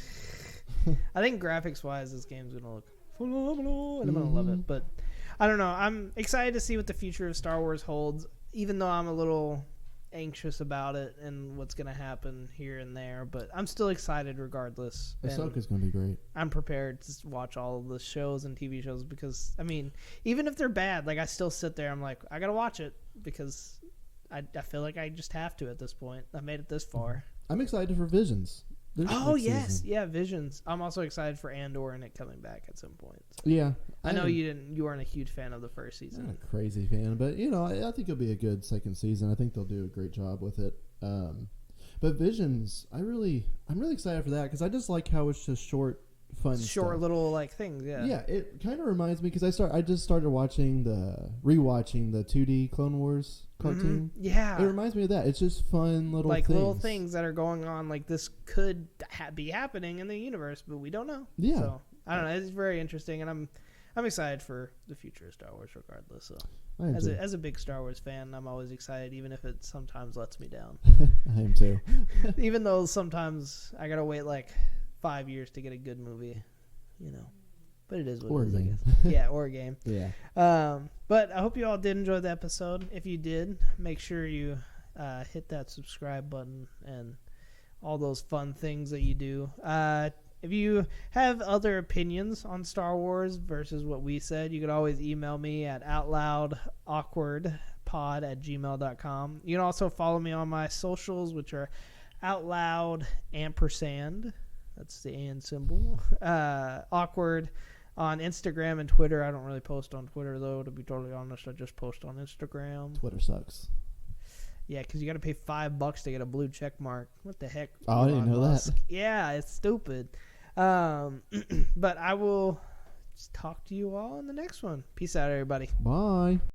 I think graphics wise, this game's gonna look phenomenal, and I'm gonna love it. But I don't know. I'm excited to see what the future of Star Wars holds, even though I'm a little anxious about it and what's going to happen here and there, but I'm still excited regardless. Ahsoka's going to be great. I'm prepared to watch all of the shows and TV shows because, I mean, even if they're bad, like I still sit there, I'm like, I got to watch it because I feel like I just have to at this point. I made it this far. I'm excited for Visions. Yes. Season. Yeah, Visions. I'm also excited for Andor and it coming back at some point. So. Yeah. I know you weren't a huge fan of the first season. I'm not a crazy fan, but I think it'll be a good second season. I think they'll do a great job with it. But Visions, I'm really excited for that because I just like how it's just short, fun stuff. Little like things. Yeah. Yeah, it kind of reminds me because I just started rewatching the 2D Clone Wars cartoon. Mm-hmm. Yeah, it reminds me of that. It's just fun little like things. Little things that are going on. Like this could be happening in the universe, but we don't know. Yeah. So I don't know. It's very interesting, and I'm excited for the future of Star Wars, regardless. So as a big Star Wars fan, I'm always excited, even if it sometimes lets me down. I am too. Even though sometimes I gotta wait like 5 years to get a good movie, But it is what it is, I guess. Yeah, or a game. Yeah. But I hope you all did enjoy the episode. If you did, make sure you hit that subscribe button and all those fun things that you do. If you have other opinions on Star Wars versus what we said, you could always email me at OutLoud&Awkward@gmail.com. You can also follow me on my socials, which are OutLoud&. That's the and symbol. Awkward on Instagram and Twitter. I don't really post on Twitter, though, to be totally honest. I just post on Instagram. Twitter sucks. Yeah, because you got to pay $5 to get a blue check mark. What the heck? Oh, I didn't know that. Yeah, it's stupid. But I will talk to you all in the next one. Peace out, everybody. Bye.